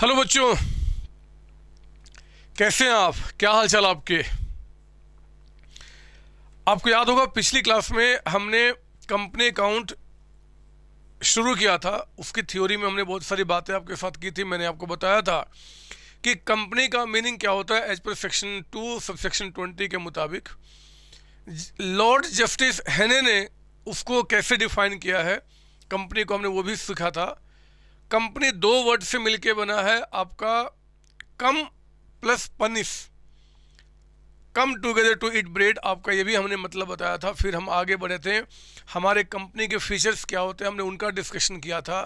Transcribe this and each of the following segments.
Hello बच्चों, कैसे हैं आप? क्या हाल चाल आपके? आपको याद होगा पिछली क्लास में हमने कंपनी अकाउंट शुरू किया था। उसकी थ्योरी में हमने बहुत सारी बातें आपके साथ की थी। मैंने आपको बताया था कि कंपनी का मीनिंग क्या होता है एज पर सेक्शन 2 सबसेक्शन 20 के मुताबिक। लॉर्ड जस्टिस हेने ने उसको कैसे डिफाइन किया है, कंपनी को हमने वो भी सीखा था। कंपनी दो वर्ड से मिलके बना है आपका com plus panis, come together to eat bread. आपका ये भी हमने मतलब बताया था। फिर हम आगे बढ़े थे, हमारे कंपनी के फीचर्स क्या होते हैं हमने उनका डिस्कशन किया था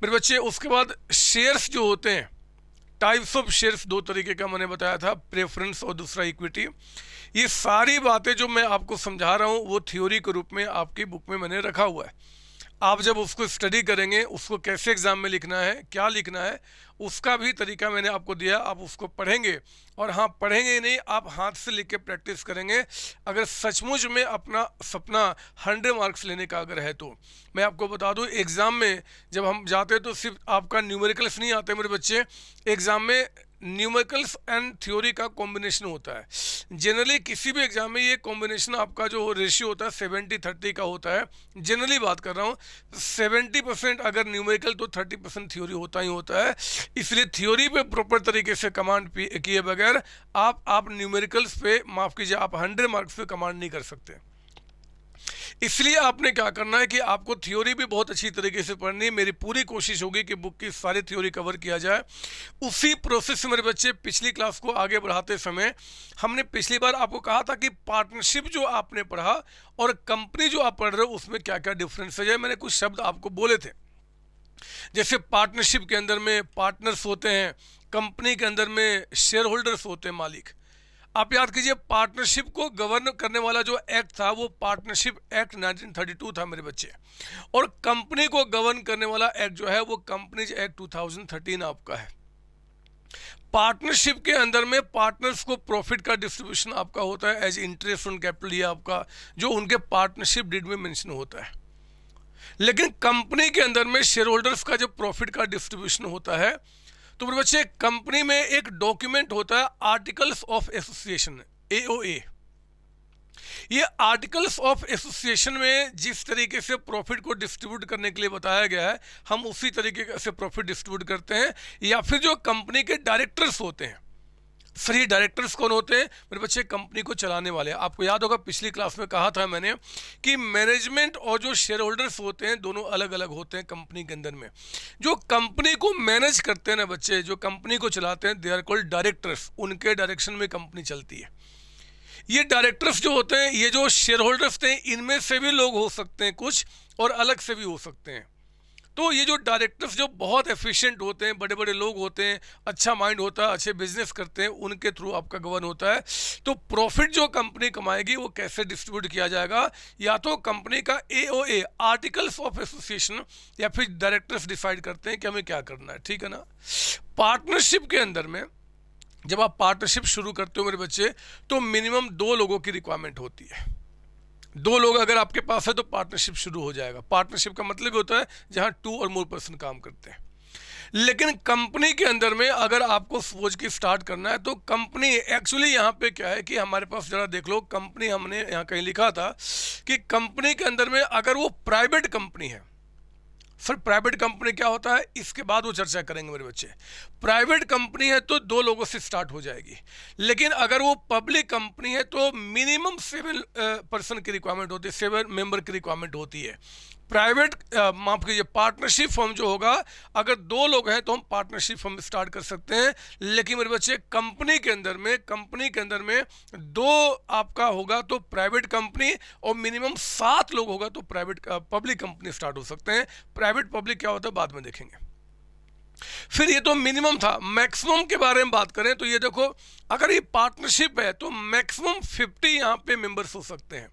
मेरे बच्चे। उसके बाद शेयर्स जो होते हैं, टाइप्स ऑफ शेयर्स दो तरीके का मैंने बताया था, प्रेफरेंस और दूसरा इक्विटी। ये सारी बातें जो मैं आपको समझा रहा हूँ वो थ्योरी के रूप में आपकी बुक में मैंने रखा हुआ है। आप जब उसको स्टडी करेंगे, उसको कैसे एग्जाम में लिखना है, क्या लिखना है, उसका भी तरीका मैंने आपको दिया। आप उसको पढ़ेंगे, और हाँ पढ़ेंगे ही नहीं, आप हाथ से लिख के प्रैक्टिस करेंगे। अगर सचमुच में अपना सपना 100 मार्क्स लेने का अगर है तो मैं आपको बता दूं, एग्ज़ाम में जब हम जाते हैं तो सिर्फ आपका न्यूमेरिकल्स नहीं आते मेरे बच्चे। एग्ज़ाम में न्यूमेरिकल्स एंड थ्योरी का कॉम्बिनेशन होता है। जनरली किसी भी एग्जाम में ये कॉम्बिनेशन आपका जो रेशियो होता है 70-30 का होता है। जनरली बात कर रहा हूँ, 70% अगर न्यूमेरिकल तो 30% थ्योरी होता ही होता है। इसलिए थ्योरी पे प्रॉपर तरीके से कमांड किए बगैर आप न्यूमेरिकल्स पे, माफ़ कीजिए, आप 100 मार्क्स पे कमांड नहीं कर सकते। इसलिए आपने क्या करना है कि आपको थ्योरी भी बहुत अच्छी तरीके से पढ़नी है। मेरी पूरी कोशिश होगी कि बुक की सारी थ्योरी कवर किया जाए। उसी प्रोसेस में मेरे बच्चे पिछली क्लास को आगे बढ़ाते समय हमने पिछली बार आपको कहा था कि पार्टनरशिप जो आपने पढ़ा और कंपनी जो आप पढ़ रहे हो उसमें क्या क्या डिफरेंस है। मैंने कुछ शब्द आपको बोले थे, जैसे पार्टनरशिप के अंदर में पार्टनर्स होते हैं, कंपनी के अंदर में शेयर होल्डर्स होते हैं, मालिक। आप याद कीजिए, पार्टनरशिप को गवर्न करने वाला जो एक्ट था वो पार्टनरशिप एक्ट 1932 था मेरे बच्चे, और कंपनी को गवर्न करने वाला एक्ट जो है वो कंपनीज एक्ट 2013 आपका है। पार्टनरशिप के अंदर में पार्टनर्स को प्रॉफिट का डिस्ट्रीब्यूशन आपका होता है एज इंटरेस्ट ऑन कैपिटल, ये आपका जो उनके पार्टनरशिप डीड में मेंशन होता है। लेकिन कंपनी के अंदर में शेयर होल्डर्स का जब प्रॉफिट का डिस्ट्रीब्यूशन होता है तो मेरे बच्चे कंपनी में एक डॉक्यूमेंट होता है आर्टिकल्स ऑफ एसोसिएशन, AOA। ये आर्टिकल्स ऑफ एसोसिएशन में जिस तरीके से प्रॉफिट को डिस्ट्रीब्यूट करने के लिए बताया गया है, हम उसी तरीके से प्रॉफिट डिस्ट्रीब्यूट करते हैं। या फिर जो कंपनी के डायरेक्टर्स होते हैं, सही डायरेक्टर्स कौन होते हैं मेरे बच्चे? कंपनी को चलाने वाले। आपको याद होगा पिछली क्लास में कहा था मैंने कि मैनेजमेंट और जो शेयर होल्डर्स होते हैं दोनों अलग अलग होते हैं कंपनी के अंदर में। जो कंपनी को मैनेज करते हैं ना बच्चे, जो कंपनी को चलाते हैं, दे आर कॉल्ड डायरेक्टर्स। उनके डायरेक्शन में कंपनी चलती है। ये डायरेक्टर्स जो होते हैं, ये जो शेयर होल्डर्स थे, इनमें से भी लोग हो सकते हैं कुछ, और अलग से भी हो सकते हैं। तो ये जो डायरेक्टर्स जो बहुत एफिशिएंट होते हैं, बड़े बड़े लोग होते हैं, अच्छा माइंड होता है, अच्छे बिजनेस करते हैं, उनके थ्रू आपका गवर्न होता है। तो प्रॉफिट जो कंपनी कमाएगी वो कैसे डिस्ट्रीब्यूट किया जाएगा, या तो कंपनी का AOA आर्टिकल्स ऑफ एसोसिएशन, या फिर डायरेक्टर्स डिसाइड करते हैं कि हमें क्या करना है। ठीक है ना? पार्टनरशिप के अंदर में जब आप पार्टनरशिप शुरू करते हो मेरे बच्चे, तो मिनिमम 2 लोगों की रिक्वायरमेंट होती है। 2 लोग अगर आपके पास है तो पार्टनरशिप शुरू हो जाएगा। पार्टनरशिप का मतलब होता है जहां 2 और मोर पर्सन काम करते हैं। लेकिन कंपनी के अंदर में अगर आपको सोच के स्टार्ट करना है तो कंपनी एक्चुअली यहाँ पे क्या है कि हमारे पास जरा देख लो, कंपनी हमने यहाँ कहीं लिखा था कि कंपनी के अंदर में अगर वो प्राइवेट कंपनी है। सर प्राइवेट कंपनी क्या होता है, इसके बाद वो चर्चा करेंगे मेरे बच्चे। प्राइवेट कंपनी है तो 2 लोगों से स्टार्ट हो जाएगी। लेकिन अगर वो पब्लिक कंपनी है तो मिनिमम 7 पर्सन की रिक्वायरमेंट होती है, 7 मेंबर की रिक्वायरमेंट होती है। प्राइवेट माफ कीजिए, पार्टनरशिप फर्म जो होगा, अगर 2 लोग हैं तो हम पार्टनरशिप फर्म स्टार्ट कर सकते हैं। लेकिन मेरे बच्चे कंपनी के अंदर में 2 आपका होगा तो प्राइवेट कंपनी, और मिनिमम 7 लोग होगा तो प्राइवेट पब्लिक कंपनी स्टार्ट हो सकते हैं। प्राइवेट पब्लिक क्या होता है बाद में देखेंगे। फिर ये तो मिनिमम था। मैक्सिमम के बारे में बात करें तो ये देखो, अगर ये पार्टनरशिप है तो मैक्सिमम 50 यहाँ पे मेंबर्स हो सकते हैं,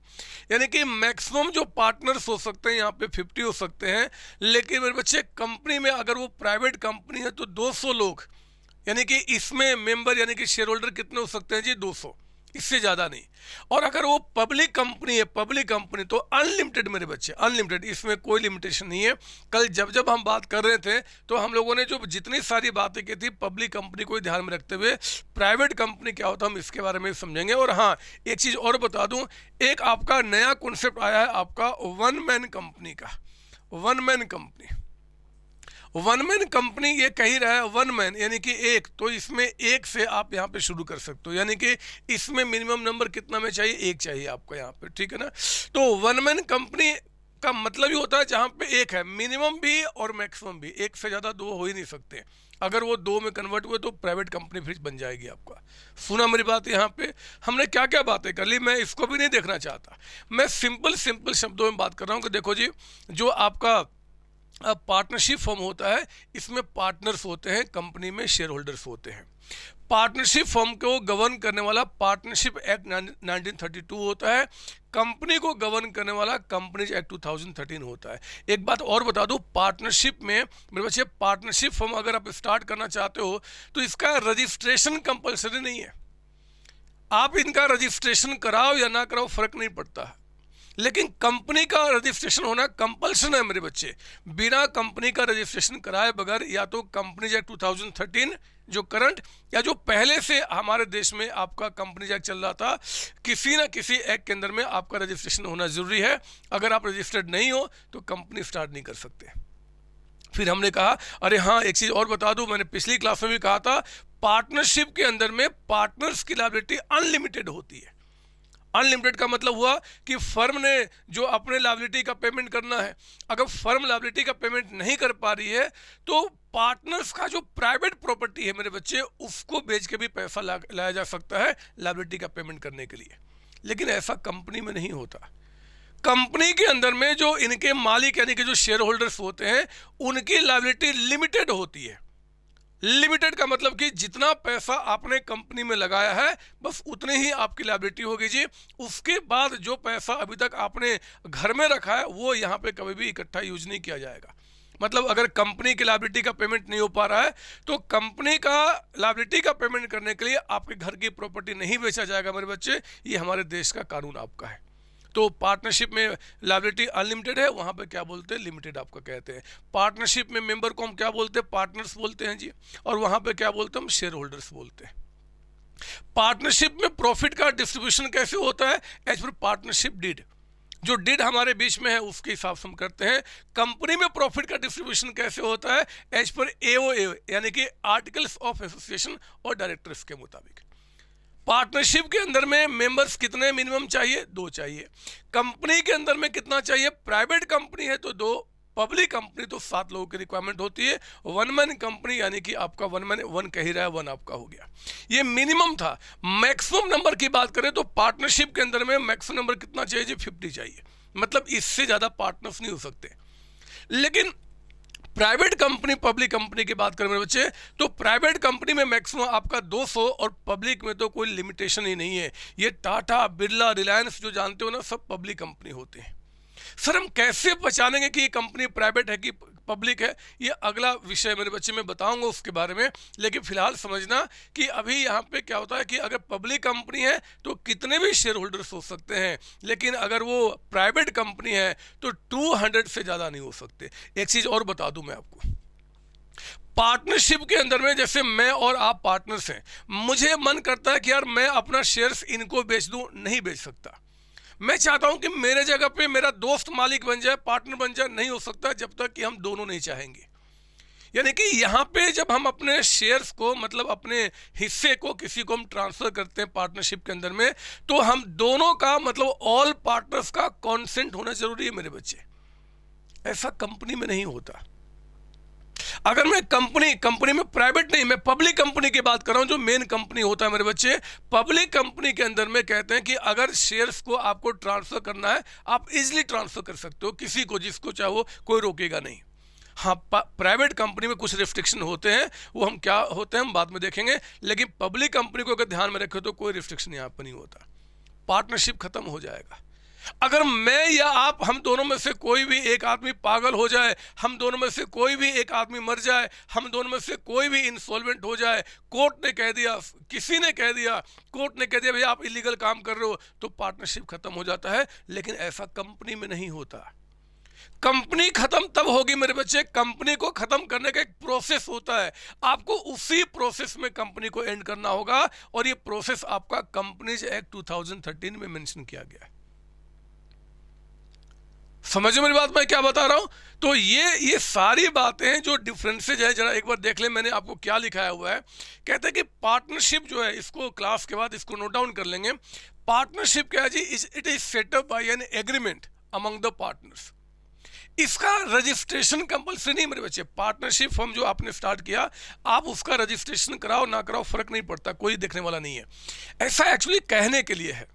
यानी कि मैक्सिमम जो पार्टनर्स हो सकते हैं यहाँ पे 50 हो सकते हैं। लेकिन मेरे बच्चे कंपनी में अगर वो प्राइवेट कंपनी है तो 200 लोग, यानी कि इसमें मेंबर यानी कि शेयर होल्डर कितने हो सकते हैं जी? 200। इससे ज़्यादा नहीं। और अगर वो पब्लिक कंपनी है, पब्लिक कंपनी, तो अनलिमिटेड मेरे बच्चे, अनलिमिटेड, इसमें कोई लिमिटेशन नहीं है। कल जब जब हम बात कर रहे थे तो हम लोगों ने जो जितनी सारी बातें की थी पब्लिक कंपनी को ध्यान में रखते हुए, प्राइवेट कंपनी क्या होता है हम इसके बारे में समझेंगे। और हाँ, एक चीज़ और बता दूं, एक आपका नया कॉन्सेप्ट आया है आपका वन मैन कंपनी का। One man company, one man company ये कह रहा है वन मैन यानी कि एक, तो इसमें एक से आप यहाँ पे शुरू कर सकते हो, यानी कि इसमें मिनिमम नंबर कितना में चाहिए, एक चाहिए आपको यहाँ पे, ठीक है ना। तो वन मैन कंपनी का मतलब ही होता है जहाँ पे एक है, मिनिमम भी और मैक्सिमम भी, एक से ज़्यादा दो हो ही नहीं सकते। अगर वो दो में कन्वर्ट हुए तो प्राइवेट कंपनी फिर बन जाएगी आपका। सुना मेरी बात, यहाँ पे हमने क्या क्या बातें कर ली, मैं इसको भी नहीं देखना चाहता, मैं सिंपल सिंपल शब्दों में बात कर रहा हूँ कि देखो जी, जो आपका पार्टनरशिप फॉर्म होता है, इसमें पार्टनर्स होते हैं, कंपनी में शेयर होल्डर्स होते हैं। पार्टनरशिप फॉर्म को गवर्न करने वाला पार्टनरशिप एक्ट 1932 होता है। कंपनी को गवर्न करने वाला कंपनीज एक्ट 2013 होता है। एक बात और बता दूं, पार्टनरशिप में मेरे बच्चे, पार्टनरशिप फॉर्म अगर आप स्टार्ट करना चाहते हो तो इसका रजिस्ट्रेशन कंपलसरी नहीं है। आप इनका रजिस्ट्रेशन कराओ या ना कराओ फर्क नहीं पड़ता, लेकिन कंपनी का रजिस्ट्रेशन होना कंपल्सन है मेरे बच्चे। बिना कंपनी का रजिस्ट्रेशन कराए बगैर, या तो कंपनीज एक्ट 2013 जो करंट, या जो पहले से हमारे देश में आपका कंपनीज एक्ट चल रहा था, किसी ना किसी एक्ट के अंदर में आपका रजिस्ट्रेशन होना जरूरी है। अगर आप रजिस्टर्ड नहीं हो तो कंपनी स्टार्ट नहीं कर सकते। फिर हमने कहा, अरे हाँ एक चीज़ और बता दूं, मैंने पिछली क्लास में भी कहा था, पार्टनरशिप के अंदर में पार्टनर्स की लायबिलिटी अनलिमिटेड होती है। अनलिमिटेड का मतलब हुआ कि फर्म ने जो अपने लायबिलिटी का पेमेंट करना है, अगर फर्म लायबिलिटी का पेमेंट नहीं कर पा रही है तो पार्टनर्स का जो प्राइवेट प्रॉपर्टी है मेरे बच्चे, उसको बेच के भी पैसा लाया जा सकता है लायबिलिटी का पेमेंट करने के लिए। लेकिन ऐसा कंपनी में नहीं होता। कंपनी के अंदर में जो इनके मालिक यानी कि जो शेयर होल्डर्स होते हैं, उनकी लायबिलिटी लिमिटेड होती है। लिमिटेड का मतलब कि जितना पैसा आपने कंपनी में लगाया है बस उतनी ही आपकी लायबिलिटी होगी जी। उसके बाद जो पैसा अभी तक आपने घर में रखा है वो यहाँ पे कभी भी इकट्ठा यूज नहीं किया जाएगा। मतलब अगर कंपनी की लायबिलिटी का पेमेंट नहीं हो पा रहा है तो कंपनी का लायबिलिटी का पेमेंट करने के लिए आपके घर की प्रॉपर्टी नहीं बेचा जाएगा मेरे बच्चे। ये हमारे देश का कानून आपका है। तो पार्टनरशिप में लायबिलिटी अनलिमिटेड है, वहाँ पे क्या बोलते हैं, लिमिटेड आपका कहते हैं। पार्टनरशिप में मेंबर को हम क्या बोलते हैं, पार्टनर्स बोलते हैं जी, और वहाँ पे क्या बोलते हैं हम, शेयर होल्डर्स बोलते हैं। पार्टनरशिप में प्रॉफिट का डिस्ट्रीब्यूशन कैसे होता है, एज पर पार्टनरशिप डीड, जो डीड हमारे बीच में है उसके हिसाब से हम करते हैं। कंपनी में प्रॉफिट का डिस्ट्रीब्यूशन कैसे होता है, एज पर एओए यानी कि आर्टिकल्स ऑफ एसोसिएशन और डायरेक्टर्स के मुताबिक। पार्टनरशिप के अंदर में मेंबर्स कितने मिनिमम चाहिए, 2 चाहिए। कंपनी के अंदर में कितना चाहिए, प्राइवेट कंपनी है तो 2, पब्लिक कंपनी तो 7 लोगों की रिक्वायरमेंट होती है। वन मैन कंपनी यानी कि आपका वन मैन, वन कह ही रहा है, 1 आपका हो गया। ये मिनिमम था। मैक्सिमम नंबर की बात करें तो पार्टनरशिप के अंदर में मैक्सिमम नंबर कितना चाहिए जी, 50 चाहिए। मतलब इससे ज़्यादा पार्टनर्स नहीं हो सकते। लेकिन प्राइवेट कंपनी, पब्लिक कंपनी की बात करें मेरे बच्चे, तो प्राइवेट कंपनी में मैक्सिमम आपका 200 और पब्लिक में तो कोई लिमिटेशन ही नहीं है। ये टाटा, बिरला, रिलायंस जो जानते हो ना, सब पब्लिक कंपनी होते हैं। सर हम कैसे पहचानेंगे कि ये कंपनी प्राइवेट है कि पब्लिक है, ये अगला विषय मेरे बच्चे में बताऊंगा उसके बारे में। लेकिन फिलहाल समझना कि अभी यहाँ पे क्या होता है कि अगर पब्लिक कंपनी है तो कितने भी शेयर होल्डर्स हो सकते हैं, लेकिन अगर वो प्राइवेट कंपनी है तो 200 से ज़्यादा नहीं हो सकते। एक चीज़ और बता दूं मैं आपको, पार्टनरशिप के अंदर में जैसे मैं और आप पार्टनर्स हैं, मुझे मन करता है कि यार मैं अपना शेयर्स इनको बेच दूं, नहीं बेच सकता। मैं चाहता हूं कि मेरे जगह पे मेरा दोस्त मालिक बन जाए, पार्टनर बन जाए, नहीं हो सकता जब तक कि हम दोनों नहीं चाहेंगे। यानी कि यहाँ पे जब हम अपने शेयर्स को, मतलब अपने हिस्से को किसी को हम ट्रांसफर करते हैं पार्टनरशिप के अंदर में, तो हम दोनों का मतलब ऑल पार्टनर्स का कॉन्सेंट होना जरूरी है मेरे बच्चे। ऐसा कंपनी में नहीं होता। अगर मैं कंपनी में प्राइवेट नहीं, मैं पब्लिक कंपनी की बात कर रहा हूं, जो मेन कंपनी होता है मेरे बच्चे, पब्लिक कंपनी के अंदर में कहते हैं कि अगर शेयर्स को आपको ट्रांसफर करना है, आप इजीली ट्रांसफर कर सकते हो किसी को, जिसको चाहो, कोई रोकेगा नहीं। हाँ, प्राइवेट कंपनी में कुछ रिस्ट्रिक्शन होते हैं, वो हम क्या होते हैं हम बाद में देखेंगे। लेकिन पब्लिक कंपनी को अगर ध्यान में रखे तो कोई रिस्ट्रिक्शन यहाँ पर नहीं होता, पार्टनरशिप खत्म हो जाएगा। अगर मैं या आप, हम दोनों में से कोई भी एक आदमी पागल हो जाए, हम दोनों में से कोई भी एक आदमी मर जाए, हम दोनों में से कोई भी इंसॉल्वेंट हो जाए, कोर्ट ने कह दिया, किसी ने कह दिया, कोर्ट ने कह दिया भाई आप इलीगल काम कर रहे हो, तो पार्टनरशिप खत्म हो जाता है। लेकिन ऐसा कंपनी में नहीं होता। कंपनी खत्म तब होगी मेरे बच्चे, कंपनी को खत्म करने का एक प्रोसेस होता है, आपको उसी प्रोसेस में कंपनी को एंड करना होगा, और ये प्रोसेस आपका कंपनीज एक्ट 2013 में मेंशन किया गया है। समझो मेरी बात, मैं क्या बता रहा हूं। तो ये सारी बातें जो डिफरेंसेज है, जरा एक बार देख ले मैंने आपको क्या लिखाया हुआ है। कहते हैं कि पार्टनरशिप जो है, इसको क्लास के बाद इसको नोट डाउन कर लेंगे। पार्टनरशिप क्या है जी? It is setup by an agreement among the partners. इसका रजिस्ट्रेशन कंपल्सरी नहीं मेरे बच्चे। पार्टनरशिप फर्म जो आपने स्टार्ट किया, आप उसका रजिस्ट्रेशन कराओ ना कराओ फर्क नहीं पड़ता, कोई देखने वाला नहीं है। ऐसा एक्चुअली कहने के लिए है,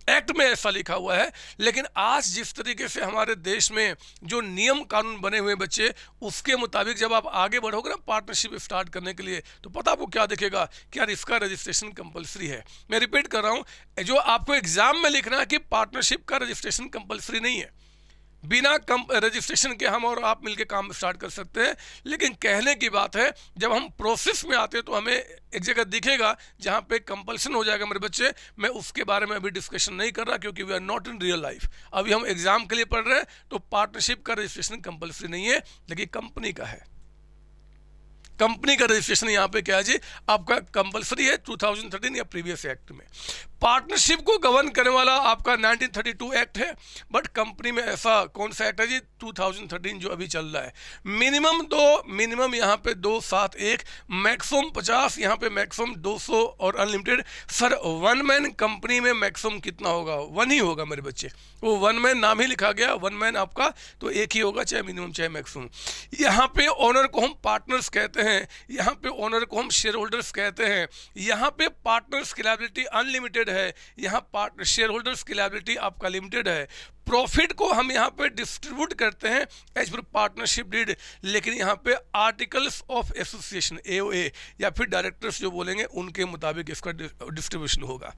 एक्ट में ऐसा लिखा हुआ है। लेकिन आज जिस तरीके से हमारे देश में जो नियम कानून बने हुए बच्चे, उसके मुताबिक जब आप आगे बढ़ोगे ना पार्टनरशिप स्टार्ट करने के लिए, तो पता आपको क्या दिखेगा कि यार इसका रजिस्ट्रेशन कंपलसरी है। मैं रिपीट कर रहा हूं, जो आपको एग्जाम में लिखना है कि पार्टनरशिप का रजिस्ट्रेशन कंपलसरी नहीं है, बिना रजिस्ट्रेशन के हम और आप मिलकर काम स्टार्ट कर सकते हैं। लेकिन कहने की बात है, जब हम प्रोसेस में आते हैं तो हमें एक जगह दिखेगा जहां पे कंपल्सन हो जाएगा मेरे बच्चे। मैं उसके बारे में अभी डिस्कशन नहीं कर रहा, क्योंकि we are not in real life. अभी हम एग्जाम के लिए पढ़ रहे हैं, तो पार्टनरशिप का रजिस्ट्रेशन कंपल्सरी नहीं है, लेकिन कंपनी का है। कंपनी का रजिस्ट्रेशन यहाँ पे क्या है जी, आपका कंपलसरी है 2013 या प्रीवियस एक्ट में। पार्टनरशिप को गवर्न करने वाला आपका 1932 एक्ट है, बट कंपनी में ऐसा कौन सा एक्ट है जी? 2013 जो अभी चल रहा है। मिनिमम यहाँ पे 271, मैक्सिमम 50, यहाँ पे मैक्सिमम 200 और unlimited. Sir one man company में मैक्सिमम कितना होगा? 1 ही होगा मेरे बच्चे। वो 1 मैन नाम ही लिखा गया, 1 मैन आपका तो एक ही होगा, चाहे मिनिमम चाहे मैक्सिमम। यहाँ पे ओनर को हम पार्टनर्स कहते हैं, यहाँ पे ओनर को हम शेयर होल्डर्स कहते हैं। यहाँ पे पार्टनर्स की लायबिलिटी अनलिमिटेड है, यहाँ शेयर होल्डर्स की लायबिलिटी आपका लिमिटेड है। प्रॉफिट को हम यहाँ पे डिस्ट्रीब्यूट करते हैं एज पर पार्टनरशिप डीड, लेकिन यहाँ पे आर्टिकल्स ऑफ एसोसिएशन AOA या फिर डायरेक्टर्स जो बोलेंगे उनके मुताबिक इसका डिस्ट्रीब्यूशन होगा।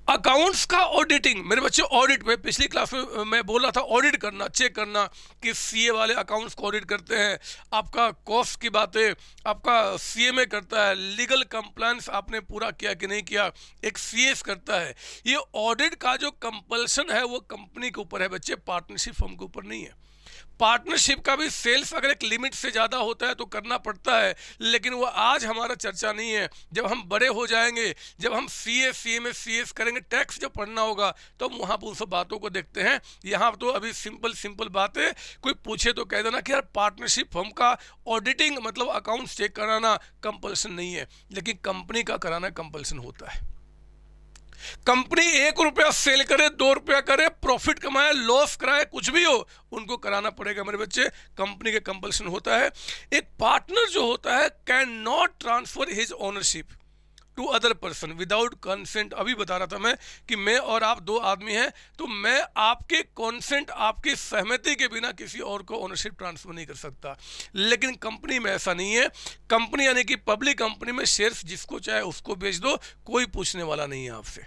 अकाउंट्स का ऑडिटिंग मेरे बच्चे, ऑडिट में पिछली क्लास में मैं बोल रहा था, ऑडिट करना, चेक करना कि CA वाले अकाउंट्स को ऑडिट करते हैं। आपका कॉस्ट की बातें आपका CMA करता है, लीगल कंप्लायंस आपने पूरा किया कि नहीं किया एक CS करता है। ये ऑडिट का जो कंपल्सन है वो कंपनी के ऊपर है बच्चे, पार्टनरशिप फर्म के ऊपर नहीं है। पार्टनरशिप का भी सेल्स अगर एक लिमिट से ज़्यादा होता है तो करना पड़ता है, लेकिन वो आज हमारा चर्चा नहीं है। जब हम बड़े हो जाएंगे, जब हम CA CMA CS करेंगे, टैक्स जब पढ़ना होगा, तो हम वहाँ पर उन सब बातों को देखते हैं। यहाँ तो अभी सिंपल बात है, कोई पूछे तो कह देना कि यार पार्टनरशिप फर्म का ऑडिटिंग मतलब अकाउंट्स चेक कराना कंपल्सन नहीं है, लेकिन कंपनी का कराना कंपल्सन होता है। कंपनी 1 रुपया सेल करे, 2 रुपया करे, प्रॉफिट कमाए, लॉस कराए, कुछ भी हो, उनको कराना पड़ेगा मेरे बच्चे, कंपनी के कंपल्सन होता है। एक पार्टनर जो होता है can not transfer his ownership to other person without consent. अभी बता रहा था मैं कि मैं और आप 2 आदमी हैं, तो मैं आपके कंसेंट, आपकी सहमति के बिना किसी और को ओनरशिप ट्रांसफर नहीं कर सकता। लेकिन कंपनी में ऐसा नहीं है। कंपनी यानी कि पब्लिक कंपनी में शेयर्स जिसको चाहे उसको बेच दो, कोई पूछने वाला नहीं है आपसे,